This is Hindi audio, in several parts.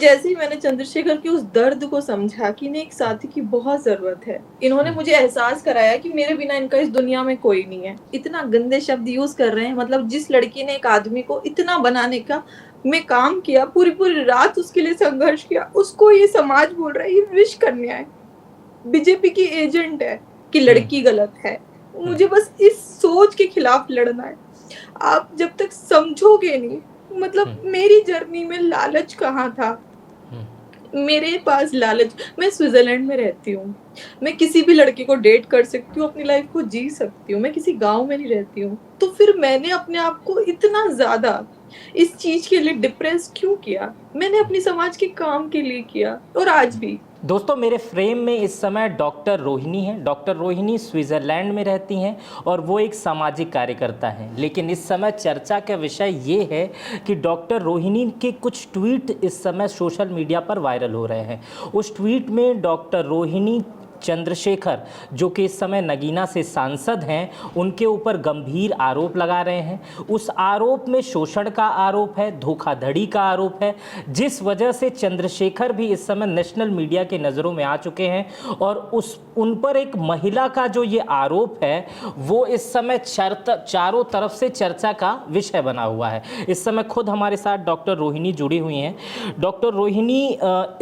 जैसे ही मैंने चंद्रशेखर के उस दर्द को समझा कि इन्हें एक साथी की बहुत ज़रूरत है, इन्होंने मुझे एहसास कराया कि मेरे बिना इनका इस दुनिया में कोई नहीं है। इतना गंदे शब्द यूज़ कर रहे हैं, मतलब जिस लड़की ने एक आदमी को इतना बनाने का मैं काम किया, पूरी-पूरी रात उसके लिए संघर्ष किया, उसको ये समाज बोल रहा है ये विश कन्या है, बीजेपी की एजेंट है कि हुँ, लड़की गलत है। हुँ, मुझे बस इस सोच के खिलाफ लड़ना है। आप जब तक समझोगे नहीं, मतलब हुँ, मेरी जर्नी में लालच कहाँ था? हुँ, मेरे पास लालच, मैं स्विट्ज़रलैंड में रहती हूँ। मैं किसी भी लड़के को डेट कर सकती हूँ, अपनी लाइफ़ को जी सकती हूँ, मैं किसी गाँव में नहीं रहती हूँ। तो फिर मैंने अपने आप को इतना ज़्यादा इस चीज़ के लिए डिप्रेस क्यों किया? मैंने अपने समाज के काम के लिए किया और आज भी। दोस्तों मेरे फ्रेम में इस समय डॉक्टर रोहिणी हैं। डॉक्टर रोहिणी स्विट्ज़रलैंड में रहती हैं और वो एक सामाजिक कार्यकर्ता हैं। लेकिन इस समय चर्चा का विषय ये है कि डॉक्टर रोहिणी के कुछ ट्वीट इस समय सोशल मीडिया पर वायरल हो रहे हैं। उस ट्वीट में डॉक्टर रोहिणी चंद्रशेखर, जो कि इस समय नगीना से सांसद हैं, उनके ऊपर गंभीर आरोप लगा रहे हैं। उस आरोप में शोषण का आरोप है, धोखाधड़ी का आरोप है, जिस वजह से चंद्रशेखर भी इस समय नेशनल मीडिया के नज़रों में आ चुके हैं। और उन पर एक महिला का जो ये आरोप है वो इस समय चारों तरफ से चर्चा का विषय बना हुआ है। इस समय खुद हमारे साथ डॉक्टर रोहिणी जुड़ी हुई हैं। डॉक्टर रोहिणी,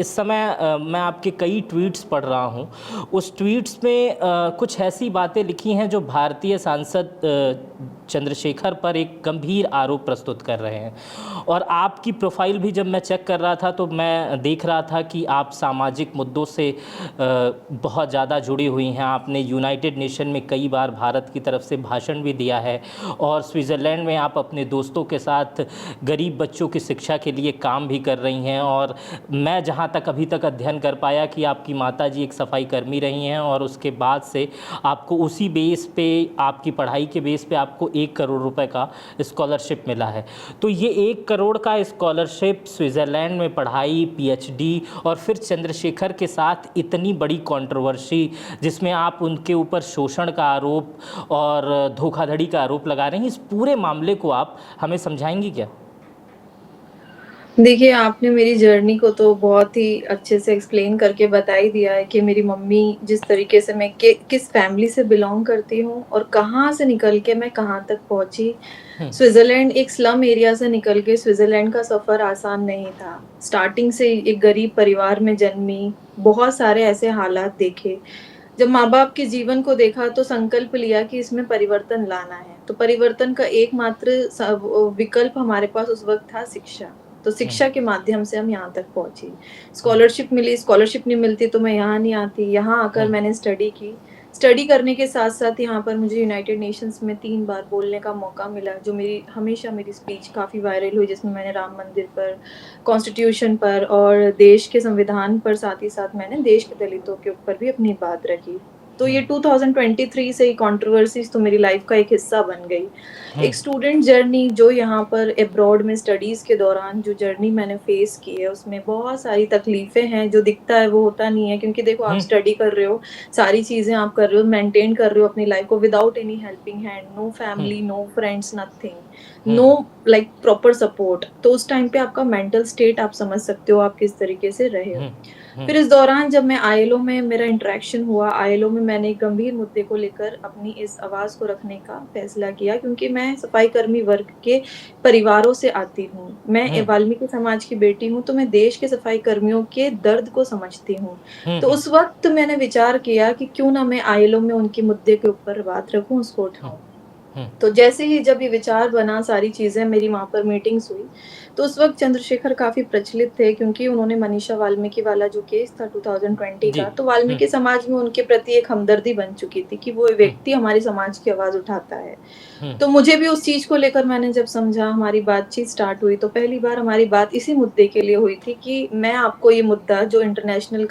इस समय मैं आपके कई ट्वीट्स पढ़ रहा हूँ। उस ट्वीट्स में कुछ ऐसी बातें लिखी हैं जो भारतीय सांसद चंद्रशेखर पर एक गंभीर आरोप प्रस्तुत कर रहे हैं। और आपकी प्रोफाइल भी जब मैं चेक कर रहा था तो मैं देख रहा था कि आप सामाजिक मुद्दों से बहुत ज़्यादा जुड़ी हुई हैं। आपने यूनाइटेड नेशन में कई बार भारत की तरफ से भाषण भी दिया है और स्विट्ज़रलैंड में आप अपने दोस्तों के साथ गरीब बच्चों की शिक्षा के लिए काम भी कर रही हैं। और मैं जहाँ तक अभी तक अध्ययन कर पाया कि आपकी माताजी एक सफाई कर्मी रही हैं और उसके बाद से आपको उसी बेस पे, आपकी पढ़ाई के बेस पे आपको 1 करोड़ रुपए का स्कॉलरशिप मिला है। तो ये 1 करोड़ का स्कॉलरशिप, स्विट्ज़रलैंड में पढ़ाई, पीएचडी और फिर चंद्रशेखर के साथ इतनी बड़ी कंट्रोवर्सी जिसमें आप उनके ऊपर शोषण का आरोप और धोखाधड़ी का आरोप लगा रहे हैं, इस पूरे मामले को आप हमें समझाएंगी क्या? देखिए, आपने मेरी जर्नी को तो बहुत ही अच्छे से एक्सप्लेन करके बता ही दिया है कि मेरी मम्मी जिस तरीके से मैं किस फैमिली से बिलॉन्ग करती हूँ और कहाँ से निकल के मैं कहाँ तक पहुँची। हम्म, स्विट्ज़रलैंड एक स्लम एरिया से निकल के स्विट्ज़रलैंड का सफ़र आसान नहीं था। स्टार्टिंग से एक गरीब परिवार में जन्मी, बहुत सारे ऐसे हालात देखे। जब माँ-बाप के जीवन को देखा तो संकल्प लिया कि इसमें परिवर्तन लाना है। तो परिवर्तन का एकमात्र विकल्प हमारे पास उस वक़्त था शिक्षा। तो हम्म, शिक्षा के माध्यम से हम यहाँ तक पहुँची। स्कॉलरशिप मिली, स्कॉलरशिप नहीं मिलती तो मैं यहाँ नहीं आती। यहाँ आकर हम्म, मैंने स्टडी की। स्टडी करने के साथ-साथ यहाँ पर मुझे यूनाइटेड नेशंस में 3 बार बोलने का मौका मिला, जो मेरी हमेशा मेरी स्पीच काफ़ी वायरल हुई, जिसमें मैंने राम मंदिर पर, कॉन्स्टिट्यूशन पर और देश के संविधान पर, साथ ही साथ मैंने देश के दलितों के ऊपर भी अपनी बात रखी। तो ये 2023 से ही कंट्रोवर्सीज़ तो मेरी लाइफ़ का एक हिस्सा बन गई। हम्म, एक स्टूडेंट जर्नी जो यहाँ पर अब्रॉड में स्टडीज़ के दौरान जो जर्नी मैंने फेस की है, उसमें बहुत सारी तकलीफ़ें हैं, जो दिखता है वो होता नहीं है, क्योंकि देखो आप हम्म, स्टडी कर रहे हो, सारी चीज़ें आप कर रहे हो, मेंटेन कर रहे हो अपनी लाइफ़ को without any helping hand, no hmm, family, no friends, nothing, hmm, no like proper support. तो उस टाइम पे आपका मेंटल स्टेट आप समझ सकते हो, आप किस तरीके से रहे हो। हम्म, हम्म, फिर इस दौरान जब मैं आईएलओ में मेरा इंटरेक्शन हुआ, आईएलओ में मैंने एक गंभीर मुद्दे को लेकर अपनी इस आवाज़ को रखने का फैसला किया, क्योंकि मैं सफाई कर्मी वर्ग के परिवारों से आती हूँ। मैं हम्म, वाल्मीकि समाज की बेटी हूँ, तो मैं देश के सफाई कर्मियों के दर्द को समझती हूँ। हम्म, तो उस वक़्त मैंने विचार किया कि क्यों ना मैं आईएलओ में उनके मुद्दे के ऊपर बात रखूँ, उसको उठाऊँ। हम्म, तो जैसे ही जब ये विचार बना, सारी चीज़ें मेरी वहाँ पर मीटिंग्स हुई, तो उस वक़्त चंद्रशेखर काफ़ी प्रचलित थे, क्योंकि उन्होंने मनीषा वाल्मीकि वाला जो केस था 2020 जी, का, तो वाल्मीकि समाज में उनके प्रति एक हमदर्दी बन चुकी थी कि वो हम्म, व्यक्ति हमारी समाज की आवाज़ उठाता है। हम्म, तो मुझे भी उस चीज़ को लेकर मैंने जब समझा, हमारी बातचीत स्टार्ट हुई, तो पहली बार हमारी बात इसी मुद्दे के लिए हुई थी कि मैं आपको ये मुद्दा जो इंटरनेशनल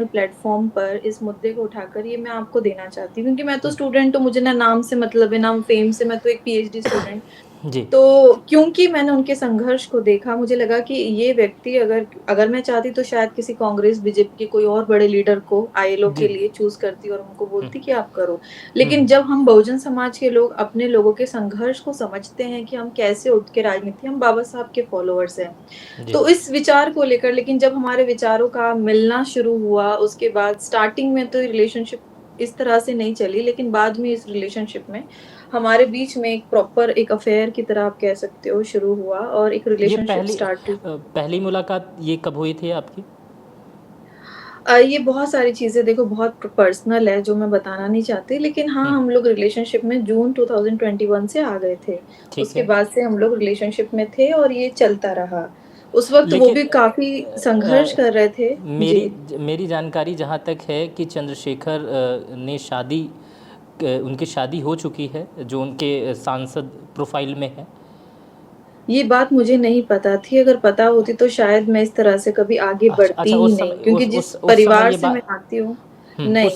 प्लेटफ़ॉर्म पर इस मुद्दे को उठाकर ये मैं आपको देना चाहती हूँ, क्योंकि मैं तो स्टूडेंट हूँ, मुझे ना नाम से मतलब है, ना फ़ेम से, मैं तो एक पीएचडी स्टूडेंट। जी। तो क्योंकि मैंने उनके संघर्ष को देखा, मुझे लगा कि ये व्यक्ति अगर अगर मैं चाहती तो शायद किसी कांग्रेस, बीजेपी के कोई और बड़े लीडर को आईएलओ के जी। लिए चूज़ करती और उनको हुँ, बोलती कि आप करो। हुँ, लेकिन हुँ। जब हम बहुजन समाज के लोग अपने लोगों के संघर्ष को समझते हैं कि हम कैसे उठ के राजनीति, हम बाबा साहब के फॉलोअर्स हैं। जी। तो इस विचार को लेकर, लेकिन जब हमारे विचारों का मिलना शुरू हुआ, उसके बाद स्टार्टिंग में तो रिलेशनशिप इस तरह से नहीं चली, लेकिन बाद में इस रिलेशनशिप में हमारे बीच में एक प्रॉपर एक अफेयर की तरह आप कह सकते हो शुरू हुआ और एक ये रिलेशनशिप स्टार्ट हुई। पहली मुलाकात ये कब हुई थी आपकी? ये बहुत सारी चीज़ें देखो बहुत पर्सनल है जो मैं बताना नहीं चाहती, लेकिन हाँ, हुँ, हम लोग रिलेशनशिप में जून 2021 से आ गए थे। ठीक उसके है। बाद से हम लोग रिलेशनशिप में थे और ये चलता रहा। उस वक़्त वो लेकिन भी काफ़ी संघर्ष कर रहे थे। मेरी जी। मेरी जानकारी जहाँ तक है कि चंद्रशेखर ने उनकी शादी हो चुकी है, जो उनके सांसद प्रोफ़ाइल में है। ये बात मुझे नहीं पता थी, अगर पता होती तो शायद मैं इस तरह से कभी आगे अच्छा, बढ़ती अच्छा, ही उस नहीं, समय क्योंकि जिस उस समय परिवार ये से मैं बात आती हूँ उस नहीं,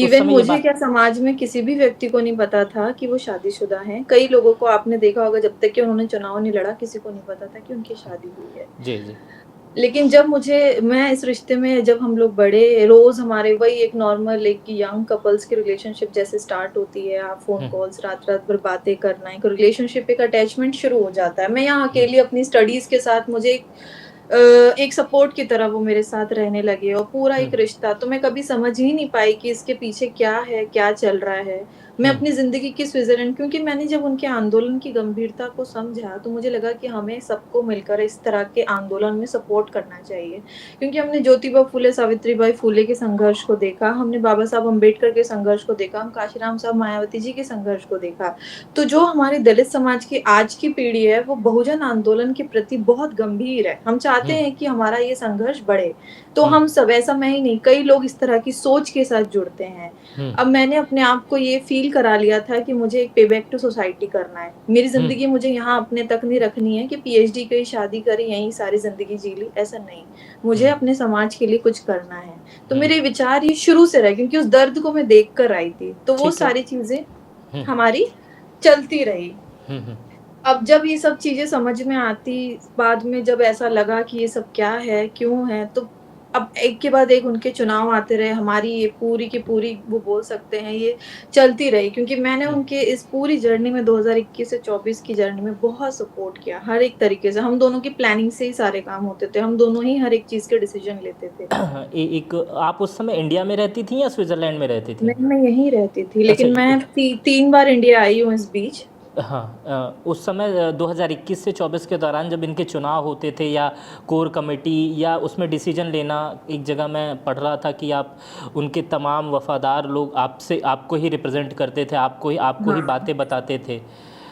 उस इवन समय ये मुझे बात क्या समाज में किसी भी व्यक्ति को नहीं पता था कि वो शादीशुदा हैं। कई लोगों को आपने देखा होगा जब तक कि उन्होंने चुनाव नहीं लड़ा, किसी को नहीं पता था कि उनकी शादी हुई है। जी, जी। लेकिन जब मैं इस रिश्ते में जब हम लोग बढ़े, रोज़ हमारे वही एक नॉर्मल एक यंग कपल्स की रिलेशनशिप जैसे स्टार्ट होती है, आप फ़ोन हुँ, कॉल्स रात-रात भर बातें करना, एक रिलेशनशिप एक अटैचमेंट शुरू हो जाता है। मैं यहाँ हुँ, अकेली अपनी स्टडीज़ के साथ मुझे एक सपोर्ट की तरह वो मेरे साथ रहने लगे और पूरा हुँ, एक रिश्ता, तो मैं कभी समझ ही नहीं पाई कि इसके पीछे क्या है, क्या चल रहा है। मैं हुँ, अपनी ज़िंदगी की स्विट्ज़रलैंड, क्योंकि मैंने जब उनके आंदोलन की गंभीरता को समझा, तो मुझे लगा कि हमें सबको मिलकर इस तरह के आंदोलन में सपोर्ट करना चाहिए। क्योंकि हमने ज्योतिबा फुले, सावित्रीबाई फुले के संघर्ष को देखा, हमने बाबा साहब अम्बेडकर के संघर्ष को देखा, हम काशीराम साहब मायावती जी के संघर्ष को देखा। तो जो हमारी दलित समाज की आज की पीढ़ी है, वो बहुजन आंदोलन के प्रति बहुत गंभीर है। हम चाहते हुँ, हैं कि हमारा ये संघर्ष बढ़े। तो हुँ, हम सब, ऐसा मैं ही नहीं, कई लोग इस तरह की सोच के साथ जुड़ते हैं। हुँ, अब मैंने अपने आप को ये फ़ील करा लिया था कि मुझे एक पे बैक टू सोसाइटी करना है। मेरी हुँ, ज़िंदगी मुझे यहाँ अपने तक नहीं रखनी है कि पीएचडी करी, शादी करी, यहीं सारी ज़िंदगी जी ली, ऐसा नहीं। मुझे हुँ, अपने समाज के लिए कुछ करना है। तो हुँ, मेरे विचार ये शुरू से रहे, क्योंकि उस दर्द को मैं देख कर आई थी। तो वो ठीक है। सारी चीज़ें हुँ, हमारी चलती रही। हुँ, हुँ, अब जब ये सब चीज़ें समझ में आती, बाद में जब ऐसा लगा कि ये सब क्या है, क्यों है, तो अब एक के बाद एक उनके चुनाव आते रहे, हमारी ये पूरी की पूरी वो बोल सकते हैं ये चलती रही, क्योंकि मैंने हुँ। उनके इस पूरी जर्नी में 2021 से 24 की जर्नी में बहुत सपोर्ट किया, हर एक तरीके से। हम दोनों की प्लानिंग से ही सारे काम होते थे, हम दोनों ही हर एक चीज़ के डिसीज़न लेते थे। एक आप उस समय इंडिया में रहती थीं या स्विट्ज़रलैंड में रहती थीं? मैं यहीं रहती थी, अच्छा, लेकिन मैं 3 बार इंडिया आई हूँ इस बीच। हाँ, उस समय 2021 से 24 के दौरान जब इनके चुनाव होते थे या कोर कमेटी या उसमें डिसीजन लेना, एक जगह मैं पढ़ रहा था कि आप उनके तमाम वफादार लोग आपसे आपको ही रिप्रेजेंट करते थे, आपको ही हाँ। बातें बताते थे।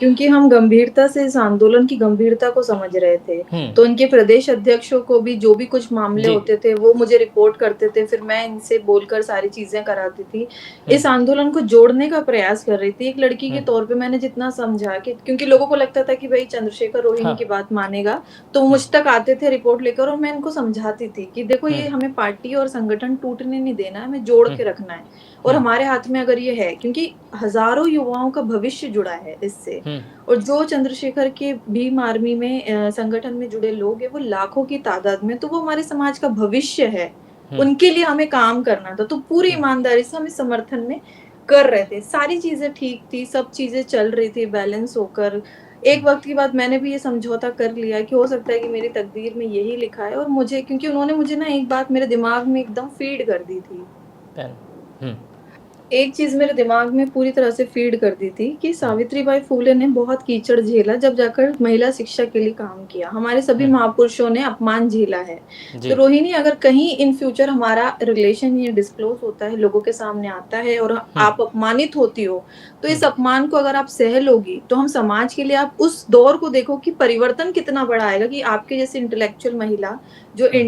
क्योंकि हम गंभीरता से इस आंदोलन की गंभीरता को समझ रहे थे। हुँ, तो उनके प्रदेश अध्यक्षों को भी जो भी कुछ मामले जी। होते थे, वो मुझे रिपोर्ट करते थे, फिर मैं इनसे बोलकर सारी चीज़ें कराती थी। हुँ, इस आंदोलन को जोड़ने का प्रयास कर रही थी। एक लड़की के हुँ, तौर पे मैंने जितना समझा कि क्योंकि लोगों को लगता था कि भई चंद्रशेखर रोहिणी हाँ, की बात मानेगा, तो वो हुँ, मुझ तक आते थे रिपोर्ट लेकर और मैं इनको समझाती थी कि देखो हुँ, ये हमें पार्टी और संगठन टूटने नहीं देना है, हमें जोड़ हुँ, के रखना है। और हुँ, हमारे हाथ में अगर ये है, क्योंकि हज़ारों युवाओं का भविष्य जुड़ा है इससे। हुँ, और जो चंद्रशेखर के भीम आर्मी में संगठन में जुड़े लोग हैं, वो लाखों की तादाद में, तो वो हमारे समाज का भविष्य है। हुँ, उनके लिए हमें काम करना था, तो पूरी हुँ, ईमानदारी से हम इस समर्थन में कर रहे थे। सारी चीज़ें ठीक थी, सब चीज़ें चल रही थी बैलेंस होकर। एक वक़्त के बाद मैंने भी ये समझौता कर लिया कि हो सकता है कि मेरी तकदीर में यही लिखा है और मुझे, क्योंकि उन्होंने मुझे ना एक बात मेरे दिमाग में एकदम फ़ीड कर दी थी। पेन, हुँ, एक चीज़ मेरे दिमाग में पूरी तरह से फ़ीड कर दी थी कि सावित्रीबाई फुले ने बहुत कीचड़ झेला जब जाकर महिला शिक्षा के लिए काम किया। हमारे सभी हुँ, महापुरुषों ने अपमान झेला है। तो जी, रोहिणी, अगर कहीं इन फ्यूचर हमारा रिलेशन ये डिस्क्लोज़ होता है, लोगों के सामने आता है और हुँ, आप अपमानित होती हो, तो हुँ, इस अपमान को अगर आप सह लोगी, तो हम समाज के लिए आप उस दौर को देखो कि परिवर्तन कितना बड़ा आएगा कि आपके जैसी इंटेलेक्चुअल महिला जो हुँ,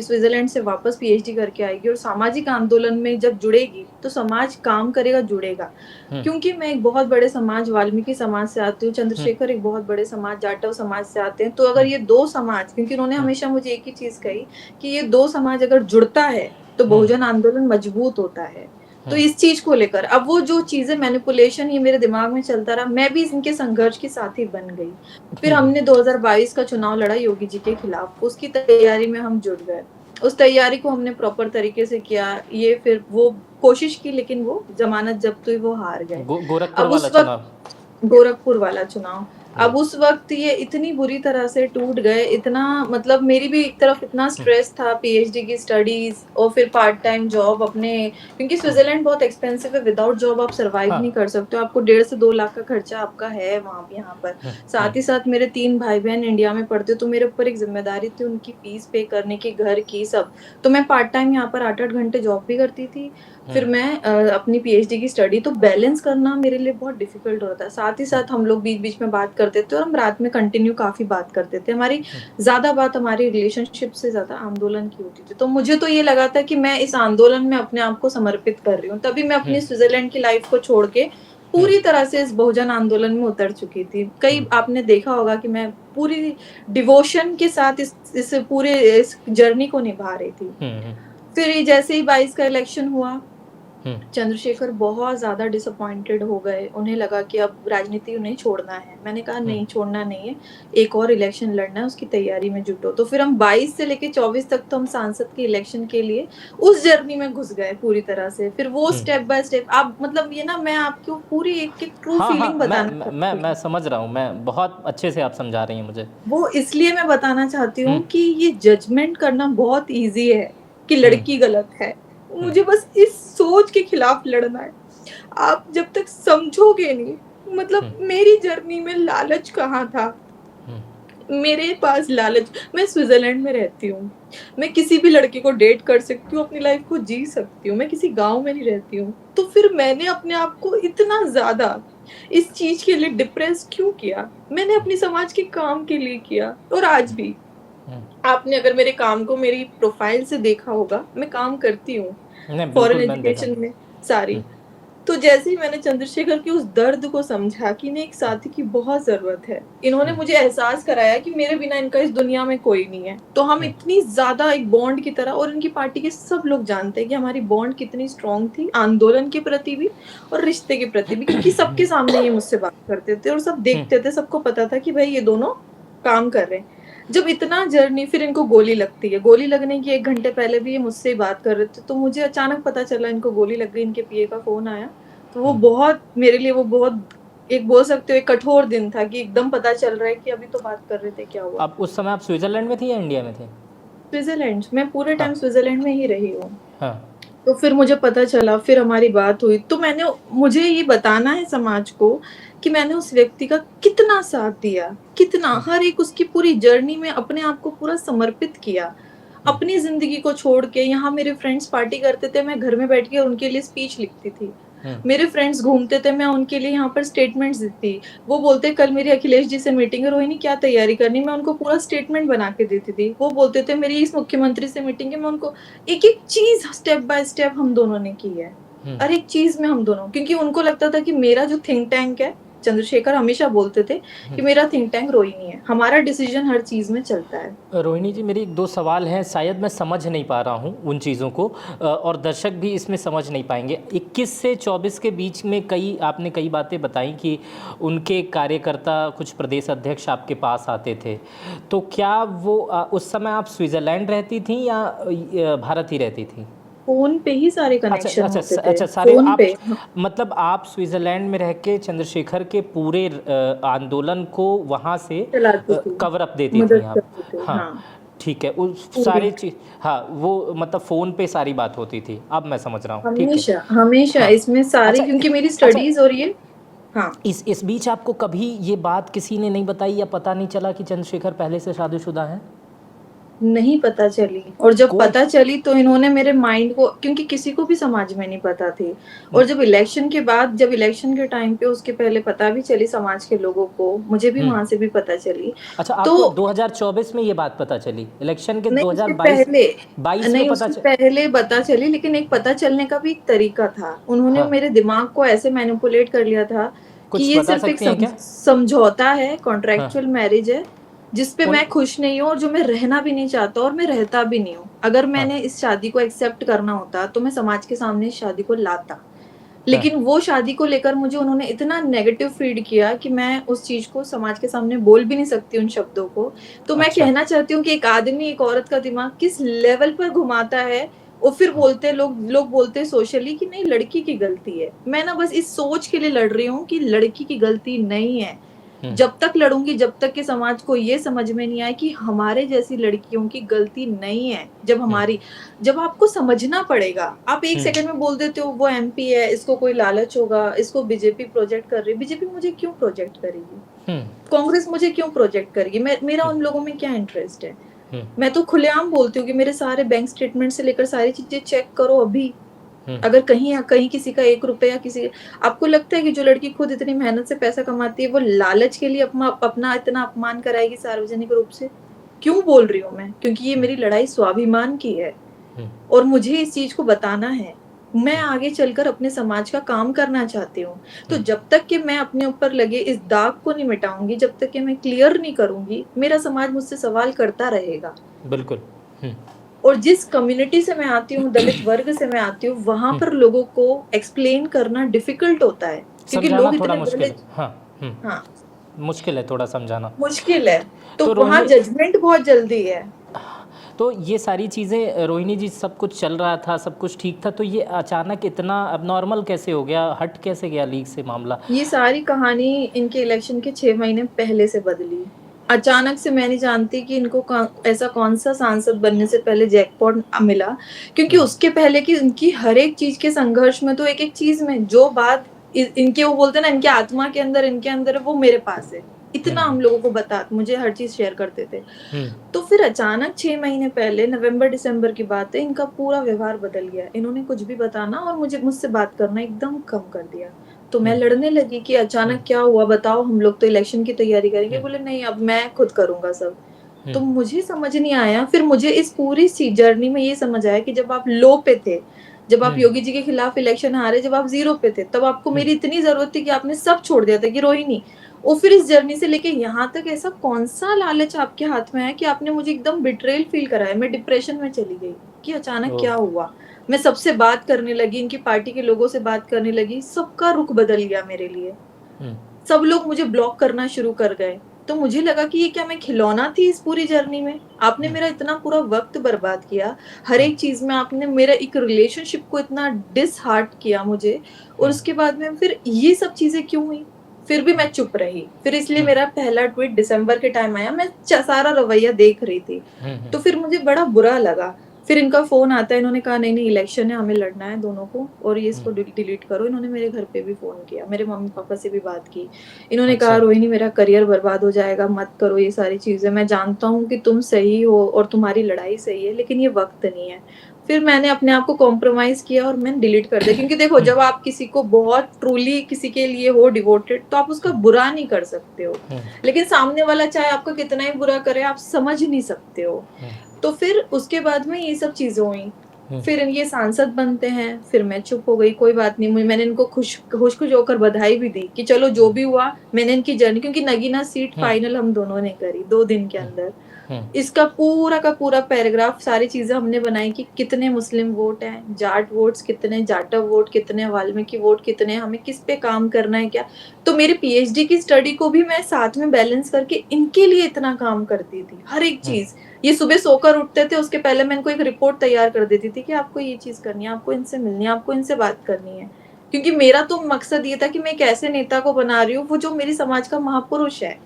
स्विट्ज़रलैंड से वापस पीएचडी करके आएगी और सामाजिक आंदोलन में जब जुड़ेगी, तो समाज काम करेगा, जुड़ेगा। हुँ, क्योंकि मैं एक बहुत बड़े समाज, वाल्मीकि समाज से आती हूँ, हुँ, चंद्रशेखर एक बहुत बड़े समाज, जाटव समाज से आते हैं। तो अगर हुँ, ये 2 समाज, क्योंकि उन्होंने हुँ, हमेशा मुझे एक ही चीज़ कही कि ये 2 समाज अगर जुड़ता है, तो हुँ, बहुजन आंदोलन मजबूत होता है। तो इस चीज को लेकर अब वो जो चीजें मैनिपुलेशन ये मेरे दिमाग में चलता रहा, मैं भी इनके संघर्ष की साथी बन गई। फिर हमने 2022 का चुनाव लड़ा योगी जी के खिलाफ, उसकी तैयारी में हम जुट गए। उस तैयारी को हमने प्रॉपर तरीके से किया, ये फिर वो कोशिश की, लेकिन वो जमानत जब्त हुई, वो हार गए। गोरखपुर अब वाला उस वक्त चुनाव। गोरखपुर वाला चुनाव, अब उस वक्त ये इतनी बुरी तरह से टूट गए, इतना मतलब मेरी भी एक तरफ इतना स्ट्रेस था, पीएचडी की स्टडीज और फिर पार्ट टाइम जॉब अपने, क्योंकि स्विट्जरलैंड बहुत एक्सपेंसिव है, विदाउट जॉब आप सरवाइव हाँ। नहीं कर सकते हो, आपको 1.5 से 2 लाख का खर्चा आपका है वहाँ पे यहाँ पर। साथ ही साथ मेरे 3 भाई बहन इंडिया में पढ़ते, तो मेरे ऊपर एक जिम्मेदारी थी उनकी फीस पे करने की, घर की, सब। तो मैं पार्ट टाइम यहाँ पर 8-8 घंटे जॉब भी करती थी, फिर मैं अपनी पीएचडी की स्टडी, तो बैलेंस करना मेरे लिए बहुत डिफिकल्ट होता है। साथ ही साथ हम लोग बीच बीच में बात करते थे और हम रात में कंटिन्यू काफी बात करते थे, हमारी ज्यादा बात हमारी रिलेशनशिप से ज्यादा आंदोलन की होती थी। तो मुझे तो ये लगा था कि मैं इस आंदोलन में अपने आप को समर्पित कर रही हूँ, तभी मैं अपनी स्विट्जरलैंड की लाइफ को छोड़ के पूरी तरह से इस बहुजन आंदोलन में उतर चुकी थी। कई आपने देखा होगा कि मैं पूरी डिवोशन के साथ इस पूरे इस जर्नी को निभा रही थी। फिर जैसे ही 22 का इलेक्शन हुआ, चंद्रशेखर बहुत ज्यादा डिसअपॉइंटेड हो गए, उन्हें लगा कि अब राजनीति उन्हें छोड़ना है। मैंने कहा नहीं, छोड़ना नहीं है, एक और इलेक्शन लड़ना है, उसकी तैयारी में जुटो। तो फिर हम 22 से लेके 24 तक तो हम सांसद के इलेक्शन के लिए उस जर्नी में घुस गए पूरी तरह से। फिर वो स्टेप बाय स्टेप, आप मतलब ये ना मैं आपको पूरी एक ट्रू फीलिंग बताना, मैं समझ रहा हूँ, मैं बहुत अच्छे से आप समझा रही हैं मुझे। वो इसलिए मैं बताना चाहती हूँ कि ये जजमेंट करना बहुत ईजी है कि लड़की गलत है, मुझे बस इस सोच के खिलाफ लड़ना है। आप जब तक समझोगे नहीं, मतलब मेरी जर्नी में लालच कहाँ था, मेरे पास लालच, मैं स्विट्जरलैंड में रहती हूँ, मैं किसी भी लड़के को डेट कर सकती हूँ, अपनी लाइफ को जी सकती हूँ, मैं किसी गांव में नहीं रहती हूँ। तो फिर मैंने अपने आप को इतना ज्यादा इस चीज के लिए डिप्रेस क्यों किया? मैंने अपने समाज के काम के लिए किया, और आज भी आपने अगर मेरे काम को मेरी प्रोफाइल से देखा होगा, मैं काम करती हूँ फॉरेन एजुकेशन में सारी। तो जैसे ही मैंने चंद्रशेखर के उस दर्द को समझा कि इन्हें एक साथी की बहुत जरूरत है, इन्होंने मुझे एहसास कराया कि मेरे बिना इनका इस दुनिया में कोई नहीं है, तो हम इतनी ज्यादा एक बॉन्ड की तरह, और इनकी पार्टी के सब लोग जानते हैं कि हमारी बॉन्ड कितनी स्ट्रांग थी, आंदोलन के प्रति भी और रिश्ते के प्रति भी, क्योंकि सबके सामने ये मुझसे बात करते थे और सब देखते थे, सबको पता था कि भाई ये दोनों काम कर रहे हैं। जब इतना जर्नी, फिर इनको गोली लगती है, गोली लगने की 1 घंटे पहले भी ये मुझसे ही बात कर रहे थे, तो मुझे अचानक पता चला इनको गोली लग गई, इनके पीए का फोन आया। तो वो बहुत मेरे लिए, वो बहुत एक बोल सकते हो एक कठोर दिन था कि एकदम पता चल रहा है कि अभी तो बात कर रहे थे, क्या हुआ। अब उस समय आप स्विट्जरलैंड में थी या इंडिया में थे? स्विट्जरलैंड, मैं पूरे टाइम स्विट्जरलैंड में ही रही हूँ। तो फिर मुझे पता चला, फिर हमारी बात हुई, तो मुझे ये बताना है समाज को कि मैंने उस व्यक्ति का कितना साथ दिया, कितना, हर एक उसकी पूरी जर्नी में अपने आप को पूरा समर्पित किया, अपनी जिंदगी को छोड़ के। यहाँ मेरे फ्रेंड्स पार्टी करते थे, मैं घर में बैठ के उनके लिए स्पीच लिखती थी। मेरे फ्रेंड्स घूमते थे, मैं उनके लिए यहाँ पर स्टेटमेंट्स देती। वो बोलते कल मेरी अखिलेश जी से मीटिंग है, रोहिणी क्या तैयारी करनी, मैं उनको पूरा स्टेटमेंट बना के देती थी। वो बोलते थे मेरी इस मुख्यमंत्री से मीटिंग है, मैं उनको एक एक चीज स्टेप बाय स्टेप हम दोनों ने की है, हर एक चीज में हम दोनों, क्योंकि उनको लगता था कि मेरा जो थिंक टैंक है, चंद्रशेखर हमेशा बोलते थे कि मेरा थिंक टैंक रोहिणी है, हमारा डिसीजन हर चीज़ में चलता है। रोहिणी जी, मेरी 2 सवाल हैं, शायद मैं समझ नहीं पा रहा हूँ उन चीज़ों को, और दर्शक भी इसमें समझ नहीं पाएंगे। 21 से 24 के बीच में आपने कई बातें बताई कि उनके कार्यकर्ता, कुछ प्रदेश अध्यक्ष आपके पास आते थे, तो क्या वो उस समय आप स्विट्ज़रलैंड रहती थी या भारत ही रहती थी? फोन पे ही सारे कनेक्शन होते थे। अच्छा, सारे फोन आप, पे। मतलब आप स्विट्जरलैंड में रह के चंद्रशेखर के पूरे आंदोलन को वहाँ से कवर अप देती थी आप? हाँ, ठीक है, उस सारी चीज, हाँ, वो मतलब फ़ोन पे सारी बात होती थी, अब मैं समझ रहा हूँ। हमेशा हमेशा हाँ, इसमें सारी, क्योंकि मेरी स्टडीज और ये, हाँ। इस बीच आपको कभी ये बात किसी ने नहीं बताई या पता नहीं चला कि चंद्रशेखर पहले से शादीशुदा है? नहीं पता चली, और जब पता चली तो इन्होंने मेरे माइंड को, क्योंकि किसी को भी समाज में नहीं पता थी, और जब इलेक्शन के बाद, जब इलेक्शन के टाइम पे, उसके पहले पता भी चली समाज के लोगों को, मुझे भी वहां से भी पता चली। अच्छा, तो आपको 2024 में ये बात पता चली? इलेक्शन के 2022 नहीं, उससे पहले पता चली, लेकिन एक पता चलने का भी एक तरीका था। उन्होंने मेरे दिमाग को ऐसे मैनिपुलेट कर लिया था कि ये सिर्फ एक समझौता है, कॉन्ट्रैक्चुअल मैरिज है, जिस पे उन मैं खुश नहीं हूँ और जो मैं रहना भी नहीं चाहता और मैं रहता भी नहीं हूँ। अगर हाँ, मैंने इस शादी को एक्सेप्ट करना होता तो मैं समाज के सामने इस शादी को लाता। हाँ, लेकिन वो शादी को लेकर मुझे उन्होंने इतना नेगेटिव फीड किया कि मैं उस चीज को समाज के सामने बोल भी नहीं सकती उन शब्दों को। तो मैं अच्छा, कहना चाहती हूँ कि एक आदमी एक औरत का दिमाग किस लेवल पर घुमाता है। और फिर हाँ, बोलते हैं लोग बोलते हैं सोशली कि नहीं लड़की की गलती है। मैं ना बस इस सोच के लिए लड़ रही हूँ कि लड़की की गलती नहीं है। हुँ, जब तक लड़ूंगी जब तक कि समाज को ये समझ में नहीं आए कि हमारे जैसी लड़कियों की गलती नहीं है। हुँ, जब आपको समझना पड़ेगा। आप एक हुँ, सेकंड में बोल देते हो वो एमपी है, इसको कोई लालच होगा, इसको बीजेपी प्रोजेक्ट कर रही है। बीजेपी मुझे क्यों प्रोजेक्ट करेगी? हुँ, कांग्रेस मुझे क्यों प्रोजेक्ट करेगी? मेरा उन लोगों में क्या इंटरेस्ट है? हुँ, मैं तो खुलेआम बोलती हूँ कि मेरे सारे बैंक स्टेटमेंट से लेकर सारी चीजें चेक करो अभी। हुँ, अगर कहीं या कहीं किसी का 1 रुपया किसी, आपको लगता है कि जो लड़की खुद इतनी मेहनत से पैसा कमाती है वो लालच के लिए अपना इतना अपमान कराएगी सार्वजनिक रूप से? क्यों बोल रही हूँ मैं? क्योंकि ये मेरी लड़ाई स्वाभिमान की है हुँ, और मुझे इस चीज को बताना है। मैं आगे चलकर अपने समाज का काम करना चाहती हूँ। तो हुँ, जब तक कि मैं अपने ऊपर लगे इस दाग को नहीं मिटाऊंगी, जब तक कि मैं क्लियर नहीं करूंगी, मेरा समाज मुझसे सवाल करता रहेगा। बिल्कुल। हुँ, और जिस कम्युनिटी से मैं आती हूँ, दलित वर्ग से मैं आती हूँ, वहां हुँ, पर लोगों को एक्सप्लेन करना डिफिकल्ट होता है क्योंकि समझाना लोग थोड़ा इतने मुश्किल भले। है। हाँ, हुँ, हाँ, मुश्किल है थोड़ा समझाना। मुश्किल है। तो तो वहां रोहिणी जजमेंट बहुत जल्दी है। तो ये सारी चीज़ें रोहिणी जी सब कुछ चल रहा था, सब कुछ ठीक था, तो ये अचानक इतना अबनॉर्मल कैसे हो गया? हट कैसे गया लीक से मामला? ये सारी कहानी इनके इलेक्शन के 6 महीने पहले से बदली। अचानक से मैं नहीं जानती कि इनको ऐसा कौन सा सांसद बनने से पहले जैकपॉट मिला। क्योंकि हुँ, उसके पहले की इनकी हर एक चीज के संघर्ष में तो एक एक चीज में जो बात इनके वो बोलते हैं ना इनके आत्मा के अंदर इनके अंदर है वो मेरे पास है। हुँ, इतना हम लोगों को बता मुझे हर चीज शेयर करते थे। हुँ, तो फिर अचानक 6 महीने पहले नवंबर दिसंबर की बात है, इनका पूरा व्यवहार बदल गया। इन्होंने कुछ भी बताना और मुझसे बात करना एकदम कम कर दिया। तो मैं हुँ, लड़ने लगी कि हुँ, अचानक क्या हुआ बताओ, हम लोग तो इलेक्शन की तैयारी करेंगे। हुँ, बोले नहीं अब मैं खुद करूंगा सब। हुँ, तो मुझे समझ नहीं आया। फिर मुझे इस पूरी सी जर्नी में ये समझ आया कि जब आप लो पे थे, जब आप हुँ, योगी जी के खिलाफ इलेक्शन हारे, जब आप जीरो पे थे, तब आपको हुँ, मेरी इतनी जरूरत थी कि आपने सब छोड़ दिया था कि रोहिणी। और फिर इस जर्नी से लेके यहाँ तक ऐसा कौन सा लालच आपके हाथ में है कि आपने मुझे एकदम बिट्रेल फील कराया। मैं डिप्रेशन में चली गई कि अचानक ओह! क्या हुआ। मैं सबसे बात करने लगी, इनकी पार्टी के लोगों से बात करने लगी, सबका रुख बदल गया मेरे लिए। हुँ, सब लोग मुझे ब्लॉक करना शुरू कर गए। तो मुझे लगा कि ये क्या मैं खिलौना थी इस पूरी जर्नी में? आपने हुँ, मेरा इतना पूरा वक़्त बर्बाद किया। हर हुँ, एक चीज़ में आपने मेरा एक रिलेशनशिप को इतना डिसहार्ट किया मुझे। और हुँ, उसके बाद में फिर ये सब चीज़ें क्यों हुई? फिर भी मैं चुप रही। फिर इसलिए हुँ, मेरा पहला ट्वीट दिसंबर के टाइम आया। मैं सारा रवैया देख रही थी। हुँ, हुँ, तो फिर मुझे बड़ा बुरा लगा। फिर इनका फ़ोन आता है, इन्होंने कहा नहीं-नहीं इलेक्शन है, हमें लड़ना है दोनों को और ये हुँ, इसको डिलीट करो। इन्होंने मेरे घर पे भी फ़ोन किया, मेरे मम्मी-पापा से भी बात की। इन्होंने कहा अच्छा, रोहिणी मेरा करियर बर्बाद हो जाएगा, मत करो ये सारी चीज़ें। मैं जानता हूँ कि तुम सही हो और तुम्हारी लड़ाई सही है, लेकिन ये वक़्त नहीं है। फिर मैंने अपने आप को कॉम्प्रोमाइज़ किया और मैंने डिलीट कर दिया क्योंकि देखो हुँ, जब आप किसी को बहुत ट्रूली किसी के लिए हो डिवोटेड तो आप उसका बुरा नहीं कर सकते हो। हुँ, लेकिन सामने वाला चाहे आपका कितना ही बुरा करे आप समझ नहीं सकते हो। हुँ, तो फिर उसके बाद में ये सब चीज़ें हुई। हुँ, फिर ये सांसद बनते हैं, फिर मैं चुप हो गई, कोई बात नहीं। मैंने इनको खुश-खुश होकर बधाई भी दी कि चलो जो भी हुआ मैंने इनकी जर्नी, क्योंकि नगीना सीट हुँ, फाइनल हम दोनों ने करी 2 दिन के हुँ, अंदर। हुँ, इसका पूरा का पूरा पैराग्राफ सारी चीज़ें हमने बनाई कि कितने मुस्लिम वोट हैं, जाट वोट्स कितने, जाटव वोट कितने, वाल्मीकि वोट कितने, हमें किस पे काम करना है क्या। तो मेरे पीएचडी की स्टडी को भी मैं साथ में बैलेंस करके इनके लिए इतना काम करती थी, हर एक हुँ, चीज़। ये सुबह सोकर उठते थे, उसके पहले मैं इनको एक रिपोर्ट तैयार कर देती थी कि आपको ये चीज़ करनी है, आपको इनसे मिलनी है, आपको इनसे बात करनी है। क्योंकि मेरा तो मकसद ये था कि मैं एक ऐसे नेता को बना रही हूँ, वो जो मेरी समाज का महापुरुष है,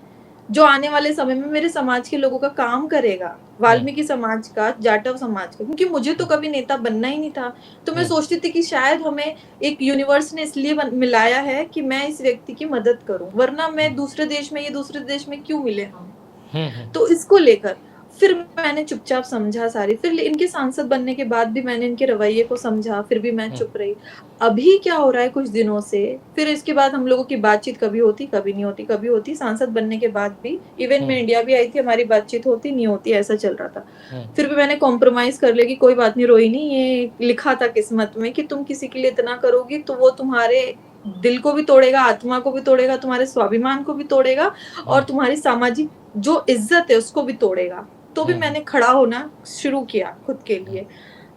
जो आने वाले समय में मेरे समाज के लोगों का काम करेगा, हुँ, वाल्मीकि समाज का, जाटव समाज का। क्योंकि मुझे तो कभी नेता बनना ही नहीं था। तो मैं हुँ, सोचती थी कि शायद हमें एक यूनिवर्स ने इसलिए मिलाया है कि मैं इस व्यक्ति की मदद करूँ, वरना मैं दूसरे देश में, ये दूसरे देश में क्यों मिले हम? हुँ, हुँ, तो इसको लेकर फिर मैंने चुपचाप समझा सारी। फिर इनके सांसद बनने के बाद भी मैंने इनके रवैये को समझा, फिर भी मैं हुँ, चुप रही। अभी क्या हो रहा है कुछ दिनों से, फिर इसके बाद हम लोगों की बातचीत कभी होती, कभी नहीं होती, कभी होती। सांसद बनने के बाद भी इवन हुँ, मैं इंडिया भी आई थी, हमारी बातचीत होती, नहीं होती, ऐसा चल रहा था। हुँ, फिर भी मैंने कॉम्प्रोमाइज़ कर लिया कि कोई बात नहीं रोहिणी, ये लिखा था किस्मत में कि तुम किसी के लिए इतना करोगी तो वो तुम्हारे दिल को भी तोड़ेगा, आत्मा को भी तोड़ेगा, तुम्हारे स्वाभिमान को भी तोड़ेगा हुँ, और तुम्हारी सामाजिक जो इज्जत है उसको भी तोड़ेगा। तो भी हम्म। मैंने खड़ा होना शुरू किया खुद के लिए।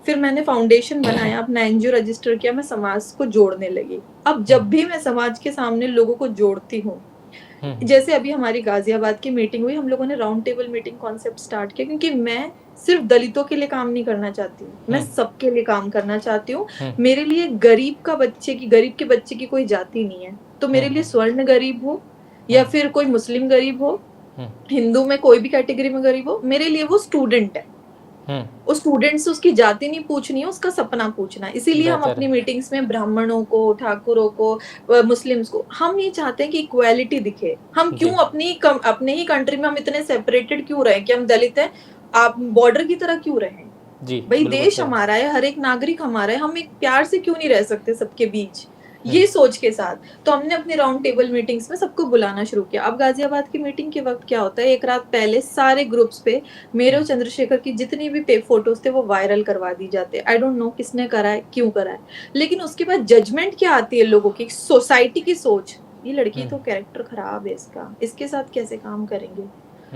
फिर मैंने फाउंडेशन बनाया, अपना एनजीओ रजिस्टर किया, मैं समाज को जोड़ने लगी। अब जब भी मैं समाज के सामने लोगों को जोड़ती हूँ, जैसे अभी हमारी गाजियाबाद की मीटिंग हुई, हम लोगों ने round table meeting concept start किया, क्योंकि मैं सिर्फ दलितों के लिए काम नहीं करना चाहती हूँ, मैं सबके लिए काम करना चाहती हूँ। मेरे लिए गरीब के बच्चे की कोई जाति नहीं है। तो मेरे लिए स्वर्ण गरीब हो या फिर कोई मुस्लिम गरीब हो, हिंदू में कोई भी कैटेगरी में गरीब हो, मेरे लिए वो स्टूडेंट है। उस स्टूडेंट से उसकी जाति नहीं पूछनी है, उसका सपना पूछना है। इसीलिए हम अपनी मीटिंग्स में ब्राह्मणों को, ठाकुरों को, मुस्लिम्स को, हम ये चाहते हैं कि इक्वालिटी दिखे। हम क्यों अपने ही कंट्री में हम इतने सेपरेटेड क्यों रहे कि हम दलित हैं, आप बॉर्डर की तरह क्यों रहे? भाई देश हमारा है, हर एक नागरिक हमारा है, हम एक प्यार से क्यों नहीं रह सकते सबके बीच, ये सोच के साथ। तो हमने अपने राउंड टेबल मीटिंग्स में सबको बुलाना शुरू किया। अब गाजियाबाद की मीटिंग के वक्त क्या होता है, एक रात पहले सारे ग्रुप्स पे मेरे और चंद्रशेखर की जितनी भी फोटोज थे वो वायरल करवा दी जाते। आई डोंट नो किसने करा है, क्यों करा है, लेकिन उसके बाद जजमेंट क्या आती है लोगों की, सोसाइटी की सोच, ये लड़की तो कैरेक्टर खराब है इसका, इसके साथ कैसे काम करेंगे।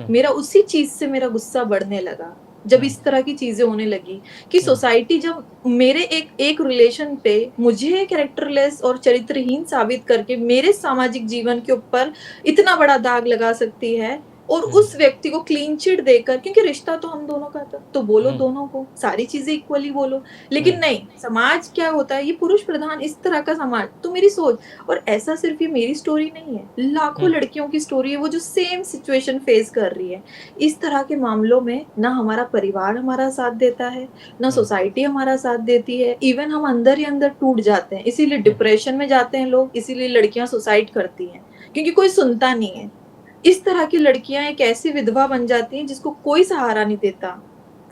मेरा उसी चीज से मेरा गुस्सा बढ़ने लगा जब इस तरह की चीजें होने लगी कि सोसाइटी जब मेरे एक रिलेशन पे मुझे कैरेक्टरलेस और चरित्रहीन साबित करके मेरे सामाजिक जीवन के ऊपर इतना बड़ा दाग लगा सकती है, और उस व्यक्ति को क्लीन चिट देकर, क्योंकि रिश्ता तो हम दोनों का था, तो बोलो दोनों को सारी चीजें इक्वली बोलो। लेकिन नहीं, समाज क्या होता है, ये पुरुष प्रधान इस तरह का समाज। तो मेरी सोच, और ऐसा सिर्फ ये मेरी स्टोरी नहीं है, लाखों लड़कियों की स्टोरी है वो जो सेम सिचुएशन फेस कर रही है। इस तरह के मामलों में ना हमारा परिवार हमारा साथ देता है, ना सोसाइटी हमारा साथ देती है, इवन हम अंदर ही अंदर टूट जाते हैं। इसीलिए डिप्रेशन में जाते हैं लोग, इसीलिए लड़कियां सुसाइड करती हैं, क्योंकि कोई सुनता नहीं है। इस तरह की लड़कियां एक ऐसी विधवा बन जाती हैं जिसको कोई सहारा नहीं देता,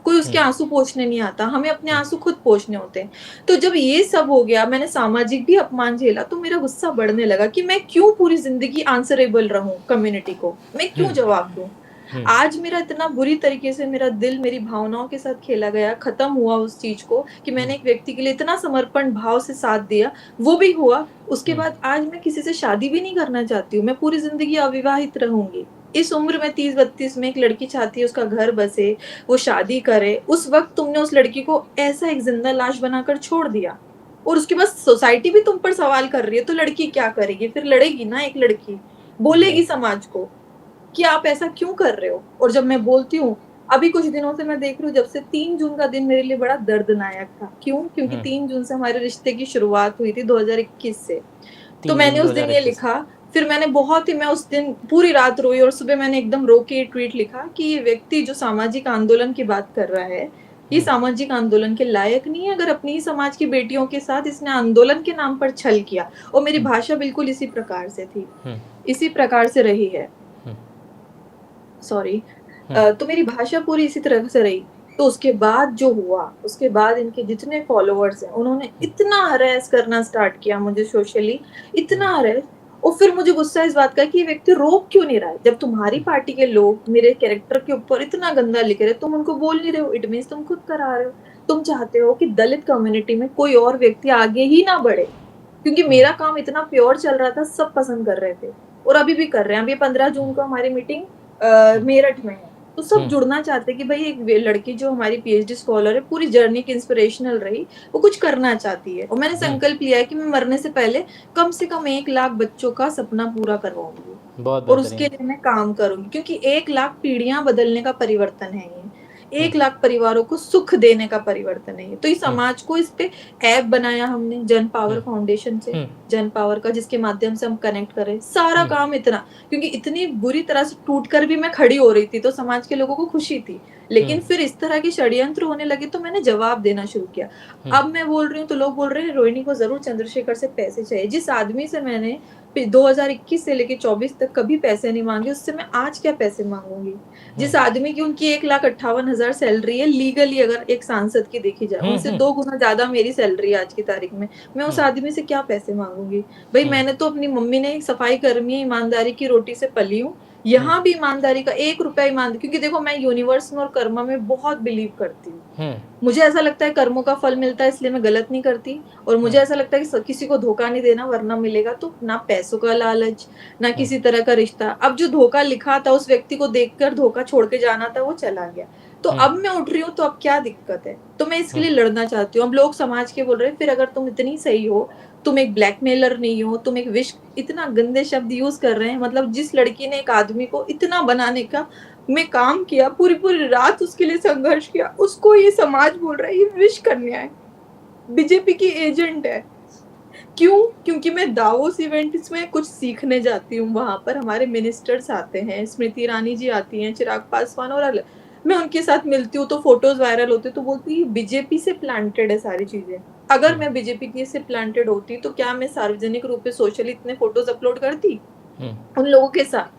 कोई उसके आंसू पोंछने नहीं आता, हमें अपने आंसू खुद पोंछने होते हैं। तो जब ये सब हो गया, मैंने सामाजिक भी अपमान झेला, तो मेरा गुस्सा बढ़ने लगा कि मैं क्यों पूरी जिंदगी आंसरेबल रहूं कम्युनिटी को, मैं क्यों जवाब दूं। आज मेरा इतना बुरी तरीके से मेरा दिल मेरी भावनाओं के साथ खेला गया, खत्म हुआ उस चीज को कि मैंने एक व्यक्ति के लिए इतना समर्पण भाव से साथ दिया, वो भी हुआ। उसके बाद आज मैं किसी से शादी भी नहीं करना चाहती हूँ, मैं पूरी जिंदगी अविवाहित रहूंगी। इस उम्र में 30-32 में एक लड़की चाहती है उसका घर बसे, वो शादी करे, उस वक्त तुमने उस लड़की को ऐसा एक जिंदा लाश बनाकर छोड़ दिया, और उसके बाद सोसाइटी भी तुम पर सवाल कर रही है, तो लड़की क्या करेगी? फिर लड़ेगी ना, एक लड़की बोलेगी समाज को कि आप ऐसा क्यों कर रहे हो। और जब मैं बोलती हूँ, अभी कुछ दिनों से मैं देख रही हूँ, जब से 3 जून का दिन मेरे लिए बड़ा दर्दनायक था। क्यों? क्योंकि 3 जून से हमारे रिश्ते की शुरुआत हुई थी 2021 से। तो मैंने उस दिन ये लिखा, फिर मैंने मैं उस दिन पूरी रात रोई, और सुबह मैंने एकदम रो के ट्वीट लिखा कि ये व्यक्ति जो सामाजिक आंदोलन की बात कर रहा है, ये सामाजिक आंदोलन के लायक नहीं है। अगर अपनी ही समाज की बेटियों के साथ इसने आंदोलन के नाम पर छल किया, और मेरी भाषा बिल्कुल इसी प्रकार से थी, इसी प्रकार से रही है, सॉरी, तो मेरी भाषा पूरी इसी तरह से रही। तो उसके बाद जो हुआ, उसके बाद इनके जितने फॉलोअर्स हैं, उन्होंने इतना हरेस करना स्टार्ट किया मुझे सोशली, इतना हरेस। और फिर मुझे गुस्सा इस बात का कि ये व्यक्ति रोक क्यों नहीं रहा है। जब तुम्हारी पार्टी के लोग मेरे कैरेक्टर के ऊपर इतना गंदा लिख रहे, तुम उनको बोल नहीं रहे हो, इट मीन्स तुम खुद करा रहे हो। तुम चाहते हो कि दलित कम्युनिटी में कोई और व्यक्ति आगे ही ना बढ़े, क्योंकि मेरा काम इतना प्योर चल रहा था, सब पसंद कर रहे थे, और अभी भी कर रहे हैं। अभी 15 जून को हमारी मीटिंग मेरठ में है, तो सब जुड़ना चाहते कि भाई एक लड़की जो हमारी पीएचडी स्कॉलर है, पूरी जर्नी की इंस्पिरेशनल रही, वो कुछ करना चाहती है। और मैंने संकल्प लिया है कि मैं मरने से पहले कम से कम 1 लाख बच्चों का सपना पूरा करवाऊंगी, और उसके लिए मैं काम करूंगी, क्योंकि 1 लाख पीढ़ियां बदलने का परिवर्तन है ये, 1 लाख परिवारों को सुख देने का परिवर्तन है। तो इस समाज को, इस पे ऐप बनाया हमने जन पावर फाउंडेशन से, जन पावर का, जिसके माध्यम से हम कनेक्ट करें। सारा काम इतना, क्योंकि इतनी बुरी तरह से टूटकर भी मैं खड़ी हो रही थी, तो समाज के लोगों को खुशी थी। लेकिन फिर इस तरह के षड्यंत्र होने लगे, तो मैंने जवाब देना शुरू किया। अब मैं बोल रही हूँ तो लोग बोल रहे हैं रोहिणी को जरूर चंद्रशेखर से पैसे चाहिए। जिस आदमी से मैंने 2021 से लेके 24 तक कभी पैसे नहीं मांगे, उससे मैं आज क्या पैसे मांगूंगी। जिस आदमी की उनकी 1,58,000 सैलरी है लीगली, अगर एक सांसद की देखी जाए, उनसे 2 गुना ज्यादा मेरी सैलरी है आज की तारीख में, मैं उस आदमी से क्या पैसे मांगूंगी। भाई मैंने तो अपनी मम्मी ने, एक सफाई कर्मी ईमानदारी की रोटी से पली हूँ, यहाँ भी ईमानदारी का 1 रुपया ईमानदारी, क्योंकि देखो मैं यूनिवर्स में और कर्म में बहुत बिलीव करती हूँ। मुझे ऐसा लगता है कर्मों का फल मिलता है, इसलिए मैं गलत नहीं करती। और मुझे ऐसा लगता है कि किसी को धोखा नहीं देना, वरना मिलेगा तो ना पैसों का लालच, ना किसी तरह का रिश्ता। अब जो धोखा लिखा था उस व्यक्ति को देखकर धोखा छोड़ के जाना था, वो चला गया। तो अब मैं उठ रही हूँ, तो अब क्या दिक्कत है? तो मैं इसके लिए लड़ना चाहती हूँ। अब लोग समाज के बोल रहे हैं, फिर अगर तुम इतनी सही हो, तुम एक ब्लैकमेलर नहीं हो, तुम एक विश, इतना गंदे शब्द यूज कर रहे हैं। मतलब जिस लड़की ने एक आदमी को इतना बनाने का में काम किया, पूरी पूरी रात उसके लिए संघर्ष किया, उसको ये समाज बोल रहा है ये विश कन्या है, बीजेपी की एजेंट है। क्यों? क्योंकि मैं दावोस इवेंट्स में कुछ सीखने जाती हूँ। वहां पर हमारे मिनिस्टर्स आते हैं, स्मृति ईरानी जी आती हैं, चिराग पासवान और अलग। मैं उनके साथ मिलती हूँ तो फोटोज वायरल होते, तो बोलती है बीजेपी से प्लांटेड है सारी चीजें। अगर मैं बीजेपी की से प्लांटेड होती तो क्या मैं सार्वजनिक रूप से सोशली इतने फोटोज अपलोड करती उन लोगों के साथ?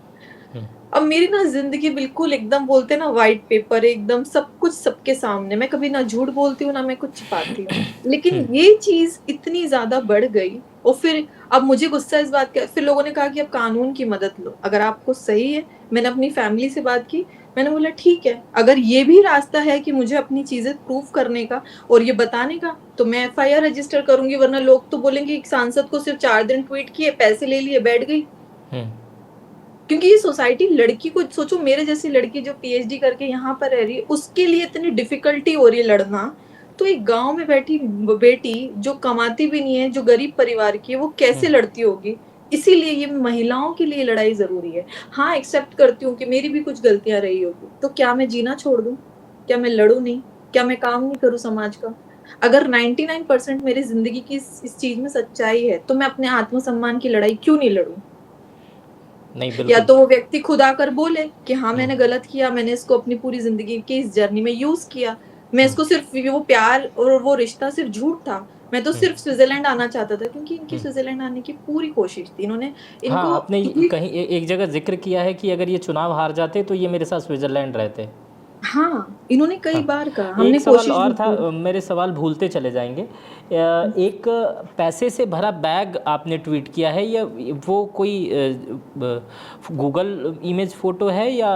अब मेरी ना जिंदगी बिल्कुल एकदम बोलते ना व्हाइट पेपर, एकदम सब कुछ सबके सामने। मैं कभी ना झूठ बोलती हूँ ना मैं कुछ छिपाती हूँ। लेकिन ये चीज इतनी ज्यादा बढ़ गई, और फिर अब मुझे गुस्सा इस बात का, फिर लोगों ने कहा कि अब कानून की मदद लो, अगर आपको सही है। मैंने अपनी फैमिली से बात की, मैंने बोला ठीक है, अगर ये भी रास्ता है कि मुझे अपनी चीजें प्रूव करने का और ये बताने का, तो मैं एफआईआर रजिस्टर करूंगी। वरना लोग तो बोलेंगे एक सांसद को सिर्फ 4 दिन ट्वीट किए, पैसे ले लिए, बैठ गई। क्योंकि ये सोसाइटी, लड़की को सोचो, मेरे जैसी लड़की जो पीएचडी करके यहाँ पर रह रही है, उसके लिए इतनी डिफिकल्टी हो रही है लड़ना। तो एक गांव में बैठी बेटी जो कमाती भी नहीं है, जो गरीब परिवार की है, वो कैसे लड़ती होगी? इसीलिए ये महिलाओं के लिए लड़ाई जरूरी है। हाँ, एक्सेप्ट करती हूँ कि मेरी भी कुछ गलतियां रही होगी, तो क्या मैं जीना छोड़ दूं? क्या मैं लड़ू नहीं? क्या मैं काम नहीं करूं समाज का? अगर 99% मेरी जिंदगी की इस चीज में सच्चाई है, तो मैं अपने आत्मसम्मान की लड़ाई क्यों नहीं लड़ूं? नहीं, या बिल्कुल। तो वो व्यक्ति खुद आकर बोले कि हाँ मैंने गलत किया, मैंने इसको अपनी पूरी जिंदगी की इस जर्नी में यूज किया, मैं इसको सिर्फ वो प्यार और वो रिश्ता सिर्फ झूठ था, मैं तो सिर्फ स्विट्जरलैंड आना चाहता था। क्योंकि इनकी स्विट्जरलैंड आने की पूरी कोशिश थी, इन्होंने हाँ, इनको आपने कहीं एक जगह जिक्र किया है कि अगर ये चुनाव हार जाते तो ये मेरे साथ स्विट्जरलैंड रहते। हाँ, इन्होंने कई हाँ, बार कहा, हमने एक सवाल कोशिश और भी था, की। मेरे सवाल भूलते चले जाएंगे। एक पैसे से भरा बैग आपने ट्वीट किया है, या वो कोई गूगल इमेज फोटो है, या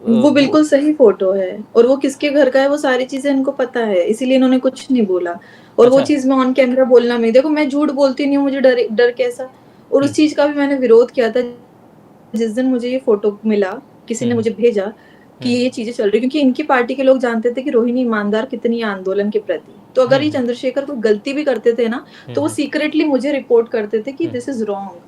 वो बिल्कुल सही फोटो है, और वो किसके घर का है वो सारी चीजें इनको पता है, इसीलिए इन्होंने कुछ नहीं बोला। और वो अच्छा। चीज मैं ऑन कैमरा बोलना नहीं, देखो मैं झूठ बोलती नहीं हूँ, मुझे डर डर कैसा। और उस चीज का भी मैंने विरोध किया था जिस दिन मुझे ये फोटो मिला, किसी ने मुझे भेजा कि ये चीजें चल रही, क्योंकि इनकी पार्टी के लोग जानते थे कि रोहिणी ईमानदार कितनी है आंदोलन के प्रति। तो अगर ये चंद्रशेखर कोई गलती भी करते थे ना, तो वो सीक्रेटली मुझे रिपोर्ट करते थे कि दिस इज रॉन्ग।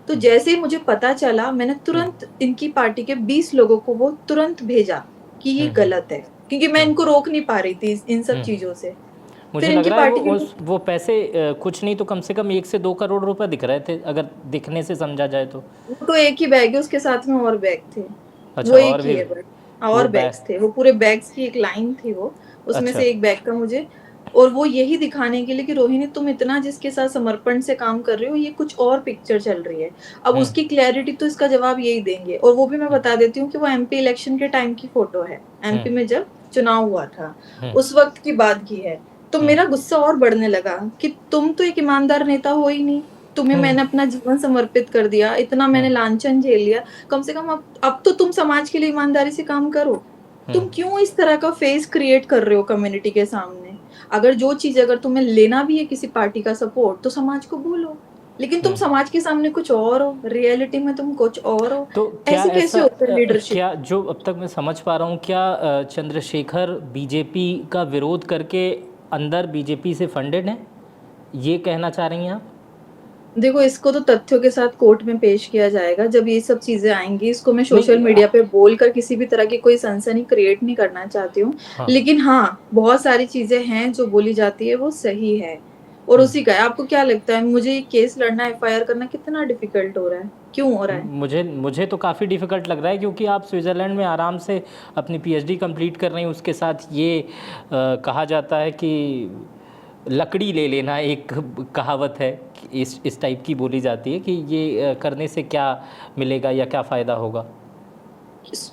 तो जैसे ही मुझे पता चला, मैंने तुरंत इनकी पार्टी के 20 लोगों को वो तुरंत भेजा कि ये गलत है, क्योंकि मैं इनको रोक नहीं पा रही थी इन सब चीजों से। फिर मुझे लग इनकी रहा है पार्टी के वो पैसे कुछ नहीं तो कम से कम 1 से 2 करोड़ रुपए दिख रहे थे, अगर दिखने से समझा जाए तो। वो तो एक ही बैग है, उसके साथ में और बैग थे। अच्छा, वो और एक ही भी है बैग, वो और बैग्स बैग। थे, वो पूरे बैग्स की एक लाइन थी वो, उसमें अच्छा। से एक बैग का मुझे। और वो यही दिखाने के लिए कि रोहिणी तुम इतना जिसके साथ समर्पण से काम कर रहे हो, ये कुछ और पिक्चर चल रही है। अब उसकी क्लैरिटी तो इसका जवाब यही देंगे। और वो भी मैं बता देती हूँ कि वो एमपी इलेक्शन के टाइम की फोटो है, एमपी में जब चुनाव हुआ था उस वक्त की बात की है। तो मेरा गुस्सा और बढ़ने लगा कि तुम तो एक ईमानदार नेता हो ही नहीं, तुम्हें मैंने अपना जीवन समर्पित कर दिया, इतना मैंने लांछन झेल लिया, कम से कम अब तो तुम समाज के लिए ईमानदारी से काम करो। तुम क्यों इस तरह का फेस क्रिएट कर रहे हो कम्युनिटी के सामने? अगर जो चीज अगर तुम्हें लेना भी है किसी पार्टी का सपोर्ट, तो समाज को बोलो। लेकिन तुम समाज के सामने कुछ और हो, रियलिटी में तुम कुछ और हो। तो क्या ऐसे कैसे ऐसा होता है लीडरशिप? क्या जो अब तक मैं समझ पा रहा हूँ, क्या चंद्रशेखर बीजेपी का विरोध करके अंदर बीजेपी से फंडेड है, ये कहना चाह रही हैं आप? देखो, इसको तो तथ्यों के साथ कोर्ट में पेश किया जाएगा जब ये सब चीजें आएंगी। इसको मैं सोशल नहीं। मीडिया पे बोलकर किसी भी तरह की कोई सनसनी क्रिएट नहीं करना चाहती हूँ। हाँ। लेकिन हाँ, बहुत सारी चीजें हैं जो बोली जाती है वो सही है, और उसी का है। आपको क्या लगता है मुझे ये केस लड़ना, एफआईआर करना कितना डिफिकल्ट हो रहा है? क्यों हो रहा है? मुझे तो काफ़ी डिफ़िकल्ट लग रहा है, क्योंकि आप स्विट्ज़रलैंड में आराम से अपनी पीएचडी कंप्लीट कर रही हैं, उसके साथ ये कहा जाता है कि लकड़ी ले लेना, एक कहावत है कि इस टाइप की बोली जाती है कि ये करने से क्या मिलेगा या क्या फ़ायदा होगा।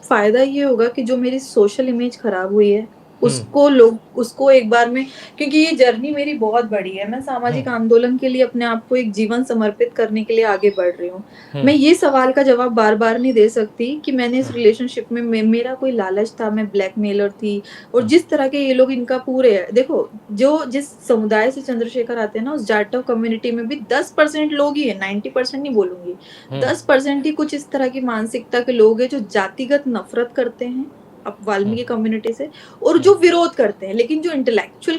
फायदा ये होगा कि जो मेरी सोशल इमेज खराब हुई है, उसको एक बार में, क्योंकि ये जर्नी मेरी बहुत बड़ी है, मैं सामाजिक आंदोलन के लिए अपने आप को एक जीवन समर्पित करने के लिए आगे बढ़ रही हूँ। मैं ये सवाल का जवाब बार बार नहीं दे सकती कि मैंने इस रिलेशनशिप में मेरा कोई लालच था, मैं ब्लैकमेलर थी, और जिस तरह के ये लोग इनका पूरे है, देखो जो जिस समुदाय से चंद्रशेखर आते हैं ना, उस जाटव कम्युनिटी में भी 10% लोग ही है, 90% नहीं बोलूंगी, 10% ही कुछ इस तरह की मानसिकता के लोग हैं जो जातिगत नफरत करते हैं अब वाल्मीकि कम्युनिटी से, और जो विरोध करते हैं। लेकिन जो इंटेलेक्चुअल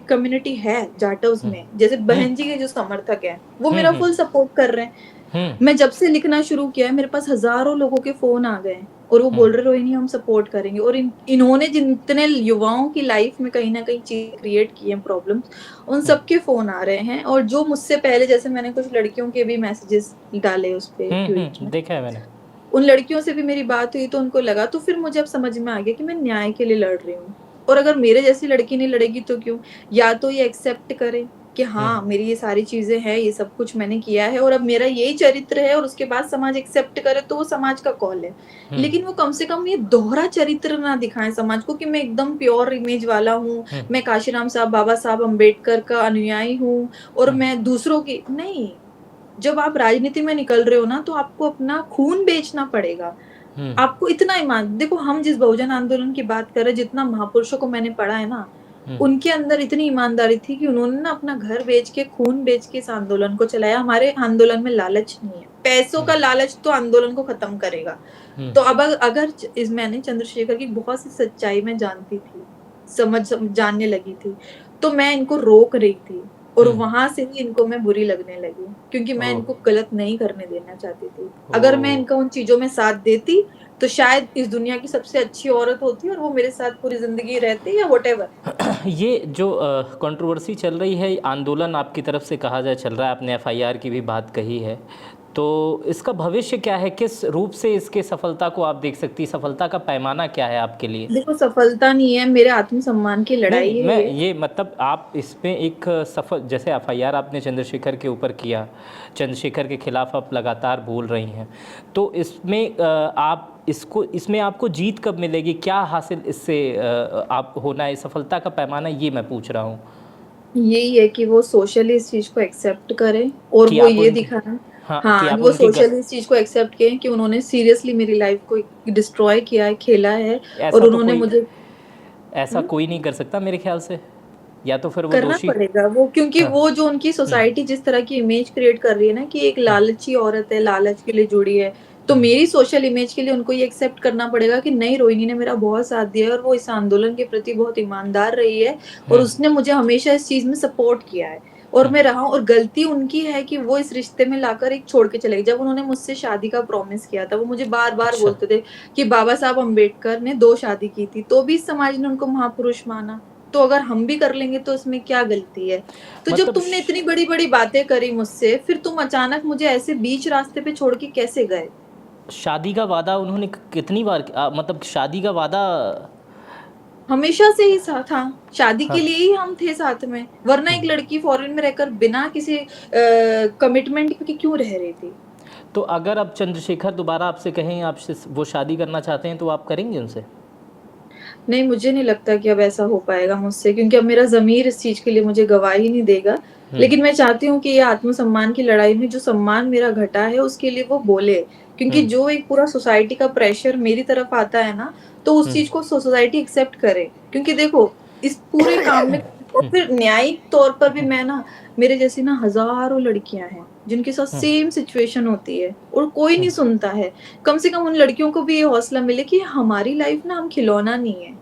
कम्युनिटी है जाटव्स में, जैसे बहन जी के जो समर्थक हैं, वो मेरा फुल सपोर्ट कर रहे हैं। मैं जब से लिखना शुरू किया है, मेरे पास हजारों लोगों के फोन आ गए और वो बोल रहे रोहिणी हम सपोर्ट करेंगे, और इन्होंने जितने युवाओं की लाइफ में कहीं ना कहीं चीज क्रिएट की है, प्रॉब्लम्स, उन सबके फोन आ रहे हैं। और जो मुझसे पहले, जैसे मैंने कुछ लड़कियों के भी मैसेजेस डाले उस पे ट्वीट में, देखा है मैंने, उन लड़कियों से भी मेरी बात हुई तो उनको लगा, तो फिर मुझे अब समझ में आ गया कि मैं न्याय के लिए लड़ रही हूँ। और अगर मेरे जैसी लड़की नहीं लड़ेगी तो क्यों, या तो ये एक्सेप्ट करे कि हाँ मेरी ये सारी चीजें हैं, ये सब कुछ मैंने किया है और अब मेरा यही चरित्र है, और उसके बाद समाज एक्सेप्ट करे तो वो समाज का कॉल है। लेकिन वो कम से कम ये दोहरा चरित्र ना दिखाएं समाज को कि मैं एकदम प्योर इमेज वाला हूँ, मैं काशीराम साहब, बाबा साहब अम्बेडकर का अनुयायी हूँ, और मैं दूसरों की नहीं। जब आप राजनीति में निकल रहे हो ना, तो आपको अपना खून बेचना पड़ेगा। आपको इतना ईमान, देखो हम जिस बहुजन आंदोलन की बात कर रहे हैं, जितना महापुरुषों को मैंने पढ़ा है ना, उनके अंदर इतनी ईमानदारी थी कि उन्होंने ना अपना घर बेच के, खून बेच के इस आंदोलन को चलाया। हमारे आंदोलन में लालच नहीं है, पैसों का लालच तो आंदोलन को खत्म करेगा। तो अब अगर मैंने चंद्रशेखर की बहुत सी सच्चाई में जानती थी, जानने लगी थी, तो मैं इनको रोक रही थी, और वहां से ही इनको मैं बुरी लगने लगी, क्योंकि मैं इनको गलत नहीं करने देना चाहती थी। अगर मैं इनका उन चीजों में साथ देती तो शायद इस दुनिया की सबसे अच्छी औरत होती और वो मेरे साथ पूरी जिंदगी रहती, या व्हाटएवर। ये जो कंट्रोवर्सी चल रही है, आंदोलन आपकी तरफ से कहा जाए चल रहा है, आपने एफआईआर की भी बात कही है, तो इसका भविष्य क्या है, किस रूप से इसके सफलता को आप देख सकती, सफलता का पैमाना क्या है आपके लिए? देखो सफलता नहीं है, मेरे आत्मसम्मान की लड़ाई नहीं, है मैं ये मतलब आप इसमें एक सफल, जैसे एफआईआर आपने चंद्रशेखर के ऊपर किया, चंद्रशेखर के खिलाफ आप लगातार बोल रही हैं, तो इसमें इसमें आपको जीत कब मिलेगी, क्या हासिल इससे आप होना है, सफलता का पैमाना ये मैं पूछ रहा हूँ। यही है कि वो सोशली इस चीज को एक्सेप्ट करें, और वो ये दिखाएं, हाँ वो सोशली इस चीज को एक्सेप्ट करें कि उन्होंने सीरियसली मेरी लाइफ को डिस्ट्रॉय किया है, खेला है, और उन्होंने मुझे ऐसा कोई नहीं कर सकता मेरे ख्याल से, या तो फिर वो करना दोषी पड़ेगा वो, क्योंकि वो जो उनकी सोसाइटी जिस तरह की इमेज क्रिएट कर रही है ना, कि एक लालची औरत है, लालच के लिए जुड़ी है, तो मेरी सोशल इमेज के लिए उनको ये एक्सेप्ट करना पड़ेगा कि नहीं, रोहिणी ने मेरा बहुत साथ दिया है, और वो इस आंदोलन के प्रति बहुत ईमानदार रही है, और उसने मुझे हमेशा इस चीज में सपोर्ट किया है, और मैं रहा हूँ। और गलती उनकी है कि वो इस रिश्ते में लाकर एक छोड़ के चले गए। जब उन्होंने मुझसे शादी का प्रॉमिस किया था, वो मुझे बार बार बोलते थे कि बाबा साहब अम्बेडकर ने 2 शादी की थी, तो भी समाज ने उनको महापुरुष माना, तो अगर हम भी कर लेंगे तो इसमें क्या गलती है। तो जब तुमने इतनी बड़ी बड़ी बातें करी मुझसे, फिर तुम अचानक मुझे ऐसे बीच रास्ते पे छोड़ के कैसे गए? शादी का वादा उन्होंने कितनी बार मतलब शादी का वादा हमेशा से ही साथ था, शादी के लिए ही हम थे साथ में, वरना एक लड़की फॉरेन में रहकर बिना किसी कमिटमेंट के क्यों रह रही थी? तो अगर अब चंद्रशेखर दोबारा आपसे कहें, आपसे वो शादी करना चाहते हैं, तो आप करेंगे उनसे? नहीं, मुझे नहीं लगता कि अब ऐसा हो पाएगा मुझसे, क्योंकि अब मेरा ज़मीर इस चीज के लिए मुझे गवाही नहीं देगा। लेकिन मैं चाहती हूँ कि ये आत्मसम्मान की लड़ाई में जो सम्मान मेरा घटा है, उसके लिए वो बोले, क्योंकि जो एक पूरा सोसाइटी का प्रेशर मेरी तरफ आता है ना, तो उस चीज को सोसाइटी एक्सेप्ट करे। क्योंकि देखो इस पूरे काम में, और फिर न्यायिक तौर पर भी मैं ना, मेरे जैसी ना हजारों लड़कियां हैं जिनके साथ सेम सिचुएशन होती है, और कोई नहीं सुनता है। कम से कम उन लड़कियों को भी ये हौसला मिले कि हमारी लाइफ ना हम खिलौना नहीं है,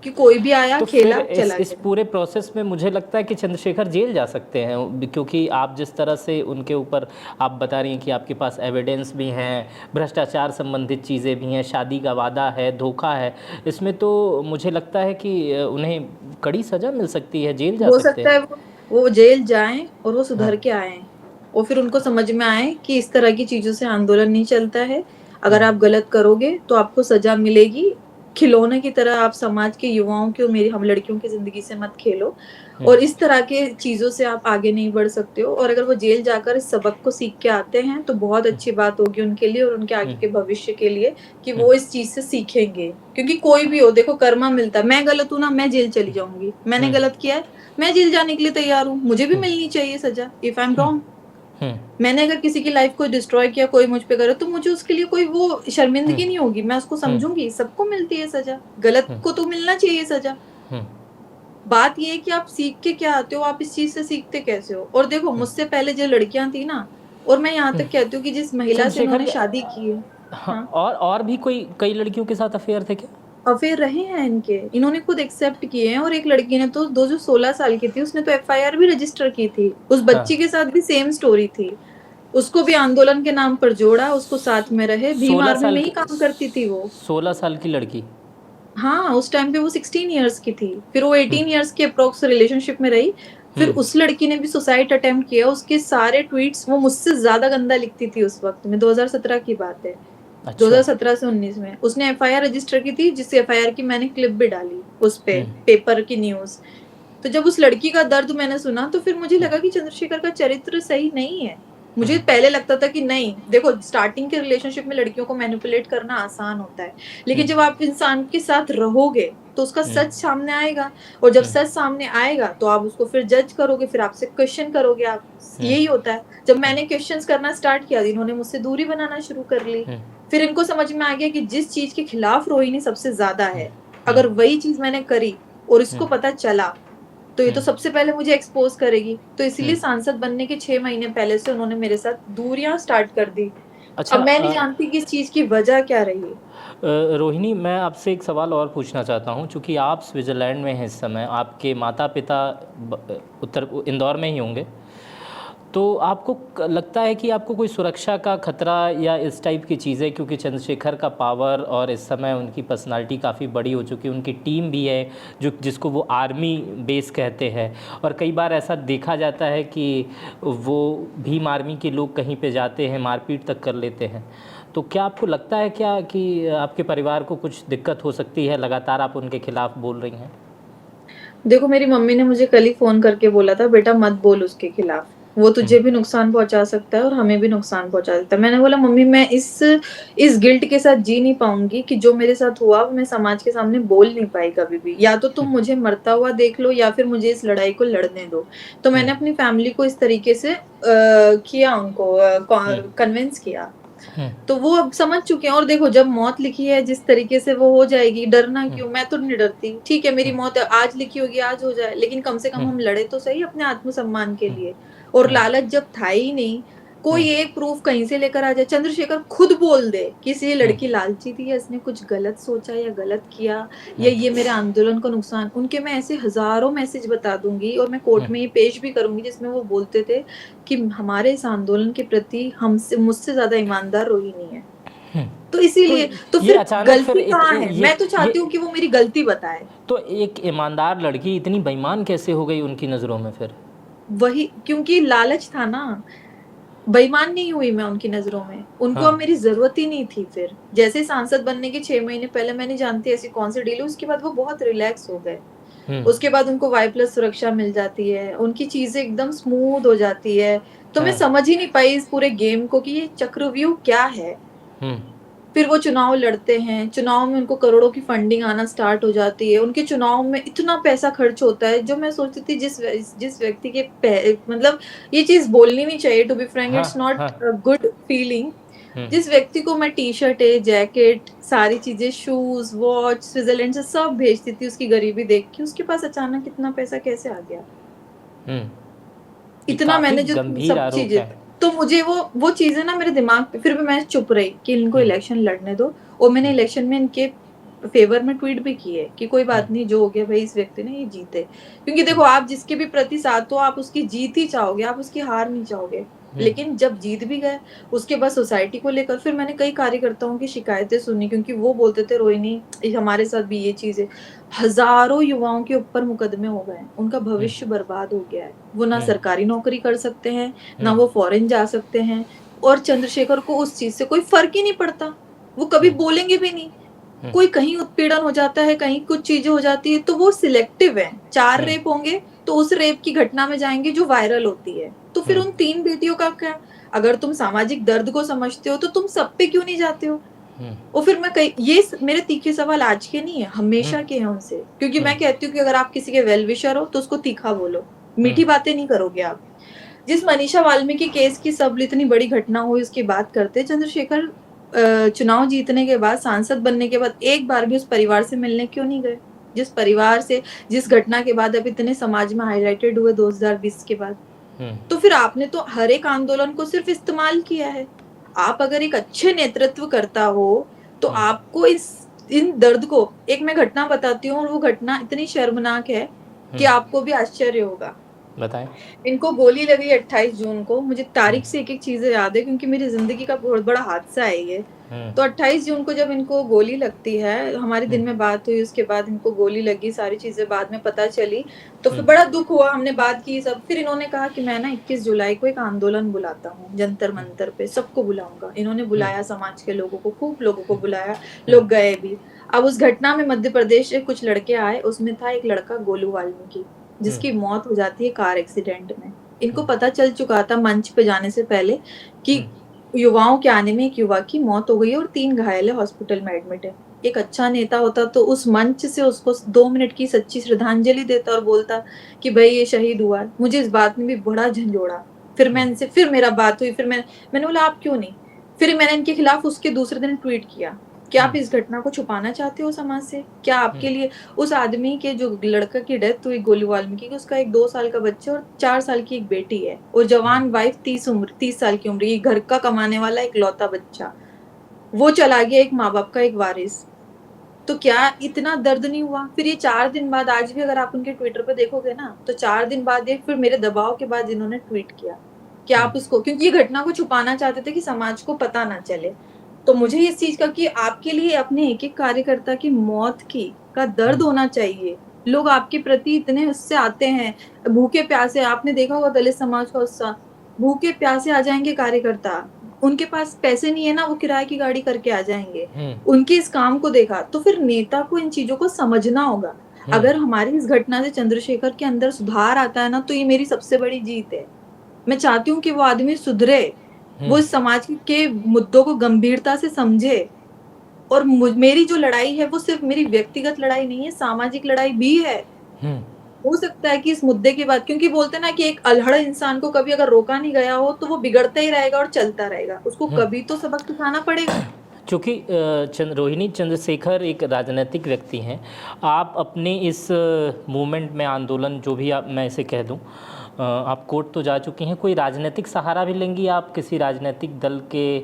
कि कोई भी आया, तो खेला, फिर चला इस पूरे प्रोसेस में मुझे लगता है कि चंद्रशेखर जेल जा सकते हैं, क्योंकि आप जिस तरह से उनके ऊपर आप बता रही हैं कि आपके पास एविडेंस भी हैं, भ्रष्टाचार संबंधित चीज़ें भी हैं, शादी का वादा है, धोखा है, इसमें तो मुझे लगता है कि उन्हें कड़ी सज़ा मिल सकती है, जेल जा हो सकते सकता हैं। है वो जेल जाएं और वो सुधर के आए, और फिर उनको समझ में आए कि इस तरह की चीजों से आंदोलन नहीं चलता है। अगर आप गलत करोगे तो आपको सजा मिलेगी, खिलौने की तरह आप समाज के युवाओं की और मेरी हम लड़कियों की ज़िंदगी से मत खेलो और इस तरह के चीज़ों से आप आगे नहीं बढ़ सकते हो। और अगर वो जेल जाकर इस सबक को सीख के आते हैं तो बहुत अच्छी बात होगी उनके लिए और उनके आगे के भविष्य के लिए कि वो इस चीज़ से सीखेंगे। क्योंकि कोई भी हो देखो कर्मा मिलता है। मैं गलत हूँ ना, मैं जेल चली जाऊँगी। मैंने गलत किया है, मैं जेल जाने के लिए तैयार हूँ। मुझे भी मिलनी चाहिए सज़ा इफ आई एम रॉन्ग। मैंने अगर किसी की लाइफ को डिस्ट्रॉय किया, कोई मुझ पे करे तो मुझे उसके लिए कोई वो शर्मिंदगी नहीं होगी। मैं उसको समझूंगी, सबको मिलती है सजा, गलत को तो मिलना चाहिए सजा। बात ये है कि आप सीख के क्या आते हो, आप इस चीज से सीखते कैसे हो। और देखो मुझसे पहले जो लड़कियां थी ना, और मैं यहाँ तक कहती हूँ कि जिस महिला से उन्होंने शादी की है, हाँ, और भी कोई कई लड़कियों के साथ अफेयर थे क्या? अफेयर रहे हैं इनके, इन्होंने खुद एक्सेप्ट किए हैं। और एक लड़की ने तो दो जो 16 साल की थी उसने तो एफआईआर भी रजिस्टर की थी। उस बच्ची के साथ भी सेम स्टोरी थी। उसको भी आंदोलन के नाम पर जोड़ा, उसको साथ में रहे। भीम 16 आर्मी साल में ही की काम करती थी वो। 16 साल की लड़की। हाँ, उस टाइम पे वो 16 इयर्स की थी। फिर वो 18 इयर्स की अप्रोक्स रिलेशनशिप में रही। फिर उस लड़की ने भी सुसाइड अटेम्प्ट किया। उसके सारे ट्वीट्स वो मुझसे ज्यादा गंदा लिखती थी उस वक्त में। 2017 की बात है। अच्छा 2017 से 19 में उसने एफआईआर रजिस्टर की थी, जिस एफआईआर की मैंने क्लिप भी डाली उस पे, पेपर की न्यूज। तो जब उस लड़की का दर्द मैंने सुना तो फिर मुझे लगा कि चंद्रशेखर का चरित्र सही नहीं है। मुझे पहले लगता था कि नहीं, देखो स्टार्टिंग के रिलेशनशिप में लड़कियों को मैनिपुलेट करना आसान होता है, लेकिन जब आप इंसान के साथ रहोगे तो उसका सच सामने आएगा। और जब सच सामने आएगा तो आप उसको फिर जज करोगे, फिर आपसे क्वेश्चन करोगे आप। यही होता है। जब मैंने क्वेश्चंस करना स्टार्ट किया, इन्होंने मुझसे दूरी बनाना शुरू कर ली। फिर इनको समझ में आ गया कि जिस चीज के खिलाफ रोहिणी सबसे ज्यादा है, अगर वही चीज मैंने करी और इसको पता चला तो ये तो सबसे पहले मुझे एक्सपोज करेगी। तो इसीलिए सांसद बनने के 6 महीने पहले से उन्होंने मेरे साथ दूरियां स्टार्ट कर दी। अच्छा अब मैं नहीं जानती कि इस चीज की वजह क्या रही। रोहिणी, मैं आपसे एक सवाल और पूछना चाहता हूँ। चूँकि आप स्विट्ज़रलैंड में हैं इस समय, आपके माता पिता उत्तर इंदौर में ही होंगे, तो आपको लगता है कि आपको कोई सुरक्षा का खतरा या इस टाइप की चीज़ें, क्योंकि चंद्रशेखर का पावर और इस समय उनकी पर्सनालिटी काफ़ी बड़ी हो चुकी है, उनकी टीम भी है जो जिसको वो आर्मी बेस कहते हैं, और कई बार ऐसा देखा जाता है कि वो भीम आर्मी के लोग कहीं पे जाते हैं, मारपीट तक कर लेते हैं। तो क्या आपको लगता है क्या कि आपके परिवार को कुछ दिक्कत हो सकती है, लगातार आप उनके खिलाफ बोल रही हैं? देखो मेरी मम्मी ने मुझे कल ही फोन करके बोला था, बेटा मत बोल उसके खिलाफ, वो तुझे भी नुकसान पहुंचा सकता है और हमें भी नुकसान पहुंचा सकता है। मैंने बोला मम्मी मैं इस गिल्ट के साथ जी नहीं पाऊंगी कि जो मेरे साथ हुआ मैं समाज के सामने बोल नहीं पाई कभी भी। या तो तुम मुझे मरता हुआ देख लो या फिर मुझे इस लड़ाई को लड़ने दो। तो मैंने अपनी फैमिली को इस तरीके से किया, उनको कन्विंस किया। तो वो अब समझ चुके हैं। और देखो जब मौत लिखी है जिस तरीके से वो हो जाएगी, डरना क्यों, मैं तो नहीं डरती। ठीक है मेरी मौत आज लिखी होगी, आज हो जाए, लेकिन कम से कम हम लड़े तो सही अपने आत्मसम्मान के लिए। और लालच जब था ही नहीं, कोई एक प्रूफ कहीं से लेकर आ जाए, चंद्रशेखर खुद बोल दे कि ये लड़की लालची थी या इसने कुछ गलत सोचा या गलत किया या ये मेरे आंदोलन को नुकसान, उनके मैं ऐसे हजारों मैसेज बता दूंगी और मैं कोर्ट में ये पेश भी करूंगी जिसमें वो बोलते थे कि हमारे इस आंदोलन के प्रति हमसे मुझसे ज्यादा ईमानदार रोहिणी है। तो इसीलिए तो ये फिर अचानक गलती फिर कहाँ है, मैं तो चाहती हूँ कि वो मेरी गलती बताए। तो एक ईमानदार लड़की इतनी बेईमान कैसे हो गई उनकी नज़रों में फिर? वही क्योंकि लालच था ना। बेईमान नहीं हुई मैं उनकी नजरों में, उनको अब मेरी जरूरत ही नहीं थी। फिर जैसे सांसद बनने के 6 महीने पहले मैंने जानती ऐसी कौन सी डील, उसके बाद वो बहुत रिलैक्स हो गए। उसके बाद उनको Y+ सुरक्षा मिल जाती है, उनकी चीजें एकदम स्मूथ हो जाती है। तो मैं समझ ही नहीं पाई इस पूरे गेम को कि ये चक्रव्यूह क्या है। फिर वो चुनाव लड़ते हैं, चुनाव में उनको करोड़ों की फंडिंग आना स्टार्ट हो जाती है, उनके चुनाव में इतना पैसा खर्च होता है जो मैं सोचती थी जिस व्यक्ति के मतलब ये चीज बोलनी नहीं चाहिए, to be frank it's not good feeling. जिस व्यक्ति को मैं टी-शर्ट है, जैकेट, सारी चीजें, शूज, वॉच स्विट्जरलैंड से सब भेजती थी उसकी गरीबी देख के, उसके पास अचानक इतना पैसा कैसे आ गया। इतना मैंने जो सब चीजें, तो मुझे वो चीजें ना मेरे दिमाग पे, फिर भी मैं चुप रही कि इनको इलेक्शन लड़ने दो। और मैंने इलेक्शन में इनके फेवर में ट्वीट भी किए कि कोई बात नहीं, जो हो गया भाई इस व्यक्ति ने ये जीते। क्योंकि देखो आप जिसके भी प्रति साथ हो आप उसकी जीत ही चाहोगे, आप उसकी हार नहीं चाहोगे। लेकिन जब जीत भी गए उसके बाद सोसाइटी को लेकर फिर मैंने कई कार्यकर्ताओं की शिकायतें सुनी, क्योंकि वो बोलते थे रोहिणी हमारे साथ भी ये चीज है। हजारों युवाओं के ऊपर मुकदमे हो गए, उनका भविष्य बर्बाद हो गया है। वो ना सरकारी नौकरी कर सकते हैं, ना वो फॉरेन जा सकते हैं। और चंद्रशेखर को उस चीज से कोई फर्क ही नहीं पड़ता, वो कभी बोलेंगे भी नहीं। कोई कहीं उत्पीड़न हो जाता है, कहीं कुछ चीजें हो जाती है, तो वो सिलेक्टिव है। 4 हम्म, रेप होंगे तो उस रेप की घटना में जाएंगे जो वायरल होती है। तो फिर उन 3 बेटियों का क्या? अगर तुम सामाजिक दर्द को समझते हो तो तुम सब पे क्यों नहीं जाते हो? हम्म, और फिर मैं कई ये मेरे तीखे सवाल आज के नहीं है, हम्म, हमेशा के हैं उनसे। क्योंकि हम्म, मैं कहती हूँ कि अगर आप किसी के वेल विशर हो तो उसको तीखा बोलो, हम्म, मीठी बातें नहीं करोगे आप। जिस मनीषा वाल्मीकि केस की सब इतनी बड़ी घटना हुई उसकी बात करते, चंद्रशेखर चुनाव जीतने के बाद, सांसद बनने के बाद एक बार भी उस परिवार से मिलने क्यों नहीं गए? जिस परिवार से, जिस घटना के बाद अब इतने समाज में हाईलाइटेड हुए 2020 के बाद। हम्म, तो फिर आपने तो हर एक आंदोलन को सिर्फ इस्तेमाल किया है। आप अगर एक अच्छे नेतृत्व करता हो तो हम्म, आपको इस इन दर्द को, एक मैं घटना बताती हूँ और वो घटना इतनी शर्मनाक है कि हम्म, आपको भी आश्चर्य होगा। बताएं। इनको गोली लगी 28 जून को। मुझे हम्म, तारीख से एक-एक चीज़ें याद है क्योंकि मेरी ज़िंदगी का बहुत बड़ा हादसा है ये। हम्म, तो 28 जून को जब इनको गोली लगती है, हमारी हम्म, दिन में बात हुई, उसके बाद इनको गोली लगी, सारी चीज़ें बाद में पता चली। तो फिर हम्म, बड़ा दुःख हुआ, हमने बात की सब। फिर इन्होंने कहा कि मैं ना 21 जुलाई को एक आंदोलन बुलाता हूँ, जंतर-मंतर पे सबको बुलाऊँगा। इन्होंने हम्म, बुलाया समाज के लोगों को, खूब लोगों को बुलाया, हम्म, लोग गए भी। अब उस घटना में मध्य प्रदेश से कुछ लड़के आए, उसमें था एक लड़का गोलू वाल्मीकि, हम्म, जिसकी मौत हो जाती है कार एक्सीडेंट में। इनको हम्म, पता चल चुका था मंच पे जाने से पहले कि हम्म, युवाओं के आने में एक युवा की मौत हो गई है और 3 घायल है, हॉस्पिटल में एडमिट है। एक अच्छा नेता होता तो उस मंच से उसको 2 मिनट की सच्ची श्रद्धांजलि देता और बोलता कि भाई ये शहीद हुआ है। मुझे इस बात में भी बड़ा झंझोड़ा। फिर मेरा बात हुई, फिर मैंने बोला आप क्यों नहीं? फिर मैंने इनके खिलाफ उसके दूसरे दिन ट्वीट किया। क्या आप इस घटना को छुपाना चाहते हो समाज से? क्या आपके लिए उस आदमी के, जो लड़का की डेथ हुई गोलू वाल्मीकि की, उसका एक 2 साल का बच्चा और 4 साल की एक बेटी है और जवान वाइफ 30 साल की उम्र की, घर का कमाने वाला इकलौता बच्चा। वो चला गया एक माँ-बाप का एक वारिस। तो क्या इतना दर्द नहीं हुआ? फिर ये 4 दिन बाद, आज भी अगर आप उनके ट्विटर पे देखोगे ना, तो 4 दिन बाद ये फिर मेरे दबाव के बाद इन्होंने ट्वीट किया कि आप उसको, क्योंकि ये घटना को छुपाना चाहते थे कि समाज को पता ना चले। तो मुझे इस चीज़ का कि आपके लिए अपने एक-एक कार्यकर्ता की मौत की का दर्द होना चाहिए। लोग आपके प्रति इतने उससे आते हैं, भूखे-प्यासे, आपने देखा होगा दलित समाज का उत्साह, भूखे-प्यासे आ जाएँगे कार्यकर्ता। उनके पास पैसे नहीं है ना, वो किराए की गाड़ी करके आ जाएँगे। उनके इस काम को देखा, तो फिर नेता को इन चीज़ों को समझना होगा। अगर हमारी इस घटना से चंद्रशेखर के अंदर सुधार आता है ना, तो ये मेरी सबसे बड़ी जीत है। मैं चाहती हूँ कि वो आदमी सुधरे, वो इस समाज के मुद्दों को गंभीरता से समझे और मेरी जो लड़ाई है वो सिर्फ मेरी व्यक्तिगत लड़ाई नहीं है, सामाजिक लड़ाई भी है। हो सकता है कि इस मुद्दे के बाद, क्योंकि बोलते हैं ना कि एक अल्हड़ इंसान को कभी अगर रोका नहीं गया हो, तो वो बिगड़ता ही रहेगा और चलता रहेगा। उसको कभी तो सबक सिखाना पड़ेगा। चूँकि रोहिणी चंद्रशेखर एक राजनीतिक व्यक्ति हैं, आप अपने इस मूवमेंट में, आंदोलन जो भी आप, मैं इसे कह दूं, आप कोर्ट तो जा चुकी हैं, कोई राजनीतिक सहारा भी लेंगी आप? किसी राजनीतिक दल के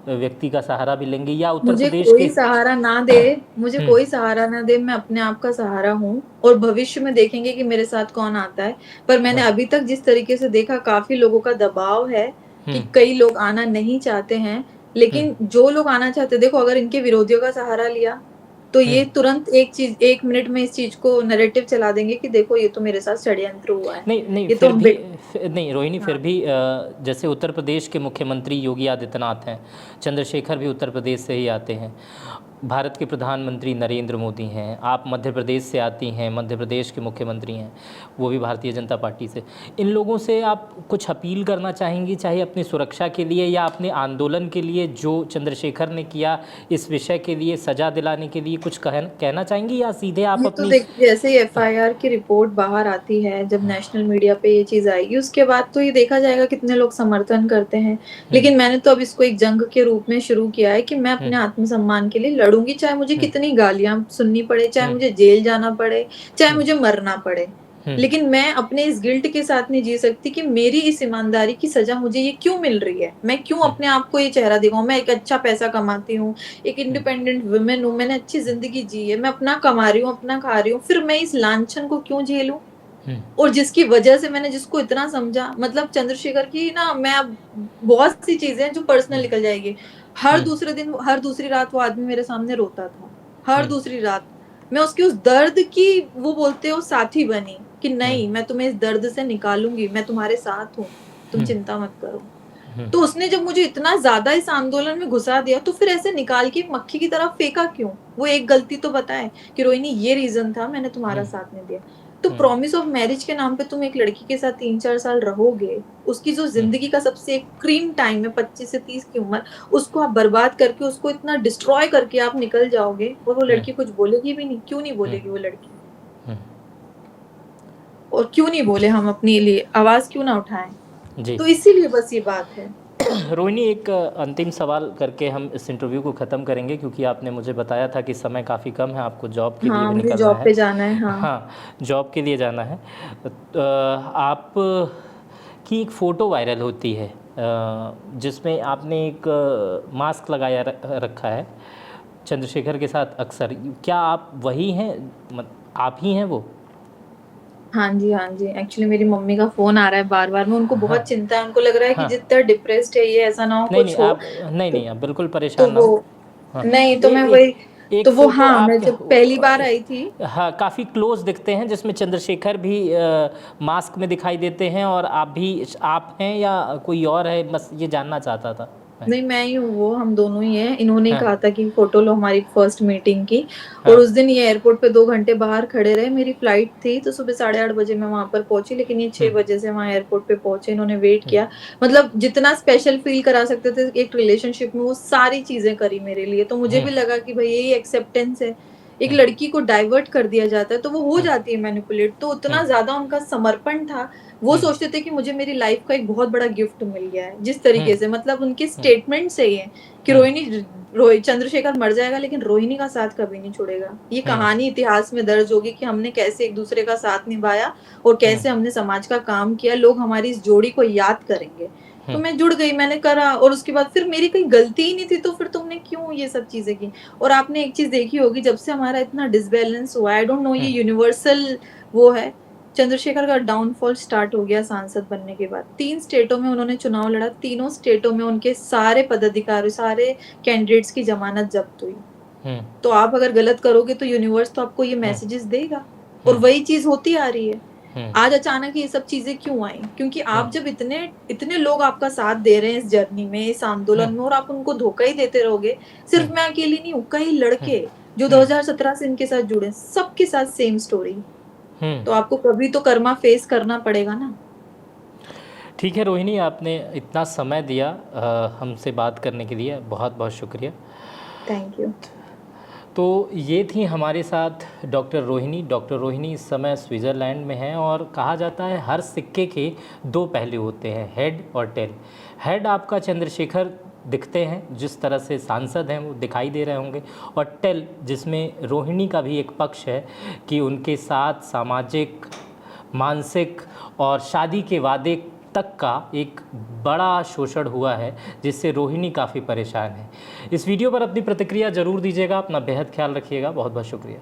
व्यक्ति का सहारा भी लेंगी, या उत्तर मुझे प्रदेश कोई के? सहारा ना दे, मुझे हम्म, कोई सहारा ना दे, मैं अपने आप का सहारा हूँ और भविष्य में देखेंगे कि मेरे साथ कौन आता है। पर मैंने अभी तक जिस तरीके से देखा, काफ़ी लोगों का दबाव है कि हम्म, कई लोग आना नहीं चाहते हैं, हम्म, लेकिन जो लोग आना चाहते हैं, देखो अगर इनके विरोधियों का सहारा लिया, तो ये हम्म। तुरंत एक चीज़, 1 मिनट में इस चीज़ को नैरेटिव चला देंगे कि देखो ये तो मेरे साथ षड्यंत्र हुआ है। नहीं नहीं, ये तो फिर हम भी विक नहीं रोहिणी, फिर हाँ। भी जैसे उत्तर प्रदेश के मुख्यमंत्री योगी आदित्यनाथ हैं, चंद्रशेखर भी उत्तर प्रदेश से ही आते हैं, भारत के प्रधानमंत्री नरेंद्र मोदी हैं, आप मध्य प्रदेश से आती हैं, मध्य प्रदेश के मुख्यमंत्री हैं, वो भी भारतीय जनता पार्टी से। इन लोगों से आप कुछ अपील करना चाहेंगी, चाहे अपनी सुरक्षा के लिए या अपने आंदोलन के लिए, जो चंद्रशेखर ने किया, इस विषय के लिए सज़ा दिलाने के लिए कुछ कहना चाहेंगी, या सीधे आप ये तो अपनी? देखिए, जैसे ही एफआईआर की रिपोर्ट बाहर आती है, जब नेशनल मीडिया पे ये चीज़ आएगी, उसके बाद तो ये देखा जाएगा कितने लोग समर्थन करते हैं। हम्म, लेकिन मैंने तो अब इसको एक जंग के रूप में शुरू किया है कि मैं हम्म, अपने आत्मसम्मान के लिए लड़ूँगी, चाहे मुझे हम्म, कितनी गालियाँ सुननी पड़े, चाहे हम्म, मुझे जेल जाना पड़े, चाहे हम्म, मुझे मरना पड़े। हम्म, लेकिन मैं अपने इस गिल्ट के साथ नहीं जी सकती कि मेरी इस ईमानदारी की सज़ा मुझे ये क्यों मिल रही है? मैं क्यों हम्म, अपने आप को ये चेहरा दिखाऊँ? मैं एक अच्छा पैसा कमाती हूँ, एक हम्म, इंडिपेंडेंट वुमन हूँ, मैंने अच्छी ज़िंदगी जी है, मैं अपना कमा रही हूँ, अपना खा रही हूँ, फिर मैं इस लांछन को क्यों झेलूँ? हम्म, और जिसकी वजह से मैंने जिसको इतना समझा, मतलब चंद्रशेखर की ना, मैं अब बहुत सी चीज़ें हैं जो पर्सनल निकल जाएगी। हर हम्म, दूसरे दिन, हर दूसरी रात वो आदमी मेरे सामने रोता था, हर हम्म, दूसरी रात। मैं उसके उस दर्द की, वो बोलते हो, साथी बनी कि हम्म, नहीं, मैं तुम्हें इस दर्द से निकालूँगी, मैं तुम्हारे साथ हूँ, तुम हम्म, चिंता मत करो। तो उसने जब मुझे इतना ज्यादा इस आंदोलन में घुसा दिया तो फिर ऐसे निकाल के मक्खी की तरह फेंका क्यों? वो एक गलती तो बताए कि रोहिणी ये रीजन था, मैंने तुम्हारा साथ नहीं दिया। तो प्रॉमिस ऑफ मैरिज के नाम पे तुम एक लड़की के साथ 3-4 साल रहोगे, उसकी जो जिंदगी का सबसे क्रीम टाइम है 25 से 30 की उम्र, उसको आप बर्बाद करके, उसको इतना डिस्ट्रॉय करके आप निकल जाओगे और वो लड़की कुछ बोलेगी भी नहीं। क्यों नहीं बोलेगी वो लड़की? और क्यों नहीं बोले हम अपने लिए आवाज क्यों ना उठाएं? जी तो इसीलिए बस ये बात है। रोहिणी, एक अंतिम सवाल करके हम इस इंटरव्यू को ख़त्म करेंगे, क्योंकि आपने मुझे बताया था कि समय काफ़ी कम है, आपको जॉब के लिए हाँ, भी मुझे निकलना जॉब है। पे जाना है। हाँ। हाँ, जॉब के लिए जाना है। आप की एक फ़ोटो वायरल होती है जिसमें आपने एक मास्क लगाया रखा है चंद्रशेखर के साथ अक्सर। क्या आप वही हैं? आप ही हैं वो? हाँ जी, हाँ जी। एक्चुअली मेरी मम्मी का फ़ोन आ रहा है बार-बार में, उनको बहुत हाँ, चिंता है, उनको लग रहा है कि हाँ। जितना डिप्रेस्ड है ये, ऐसा ना हो नहीं, कुछ नहीं, हो। आप नहीं, तो नहीं, आप बिल्कुल तो परेशान ना हो। वो हाँ, नहीं, तो ए मैं एक वही एक तो वो फ़ोटो हाँ, मैं आपके जब पहली बार आई थी। हाँ, काफ़ी क्लोज़ दिखते हैं, जिसमें चंद्रशेखर भी मास्क में दिखाई देते हैं, और आप भी आप हैं या कोई और है? बस ये जानना चाहता था मैं। नहीं, मैं ही हूँ वो, हम दोनों ही हैं। इन्होंने ही हाँ, कहा था कि फ़ोटो लो हमारी फर्स्ट मीटिंग की। और हाँ। उस दिन ये एयरपोर्ट पे 2 घंटे बाहर खड़े रहे। मेरी फ्लाइट थी तो सुबह 8:30 बजे मैं वहाँ पर पहुँची, लेकिन ये 6 बजे से वहाँ एयरपोर्ट पे पहुँचे। इन्होंने वेट किया। मतलब जितना स्पेशल फ़ील करा सकते थे एक रिलेशनशिप में, वो सारी चीज़ें करी मेरे लिए। तो मुझे भी लगा कि भई यही एक्सेप्टेंस है। एक लड़की को डाइवर्ट कर दिया जाता है तो वो हो जाती है मैनिपुलेट। तो उतना ज़्यादा उनका समर्पण था। वो सोचते थे कि मुझे मेरी लाइफ का एक बहुत बड़ा गिफ्ट मिल गया है। जिस तरीके से मतलब उनके स्टेटमेंट से ही है कि चंद्रशेखर मर जाएगा लेकिन रोहिणी का साथ कभी नहीं छोड़ेगा। ये कहानी इतिहास में दर्ज होगी कि हमने कैसे एक दूसरे का साथ निभाया और कैसे हमने समाज का काम किया। लोग हमारी इस जोड़ी को याद करेंगे। तो मैं जुड़ गई, मैंने करा और उसके बाद फिर मेरी कोई गलती ही नहीं थी, तो फिर तुमने क्यों ये सब चीज़ें की? और आपने एक चीज़ देखी होगी, जब से हमारा इतना डिसबैलेंस हुआ है, आई डोंट नो ये यूनिवर्सल वो है, चंद्रशेखर का डाउनफॉल स्टार्ट हो गया सांसद बनने के बाद। 3 स्टेटों में उन्होंने चुनाव लड़ा, तीनों स्टेटों में उनके सारे पदाधिकारी, सारे कैंडिडेट्स की जमानत जब्त हुई। तो आप अगर गलत करोगे तो यूनिवर्स तो आपको ये मैसेजेस देगा और वही चीज़ होती आ रही है। आज अचानक ये सब चीज़ें क्यों आई? क्योंकि आप जब इतने इतने लोग आपका साथ दे रहे हैं इस जर्नी में, इस आंदोलन में, और आप उनको धोखा ही देते रहोगे। सिर्फ मैं अकेली नहीं हूँ, कई लड़के जो 2017 से इनके साथ जुड़े हैं, सबके साथ सेम स्टोरी। तो आपको कभी तो कर्मा फेस करना पड़ेगा ना। ठीक है रोहिणी, आपने इतना समय दिया हमसे बात करने के लिए, बहुत बहुत शुक्रिया। Thank you. तो ये थी हमारे साथ डॉक्टर रोहिणी। डॉक्टर रोहिणी इस समय स्विट्ज़रलैंड में हैं, और कहा जाता है हर सिक्के के 2 पहलू होते हैं, हेड और टेल। हेड आपका चंद्रशेखर दिखते हैं, जिस तरह से सांसद हैं वो दिखाई दे रहे होंगे, और टेल जिसमें रोहिणी का भी एक पक्ष है कि उनके साथ सामाजिक, मानसिक और शादी के वादे तक का एक बड़ा शोषण हुआ है, जिससे रोहिणी काफ़ी परेशान है। इस वीडियो पर अपनी प्रतिक्रिया ज़रूर दीजिएगा। अपना बेहद ख्याल रखिएगा। बहुत बहुत शुक्रिया।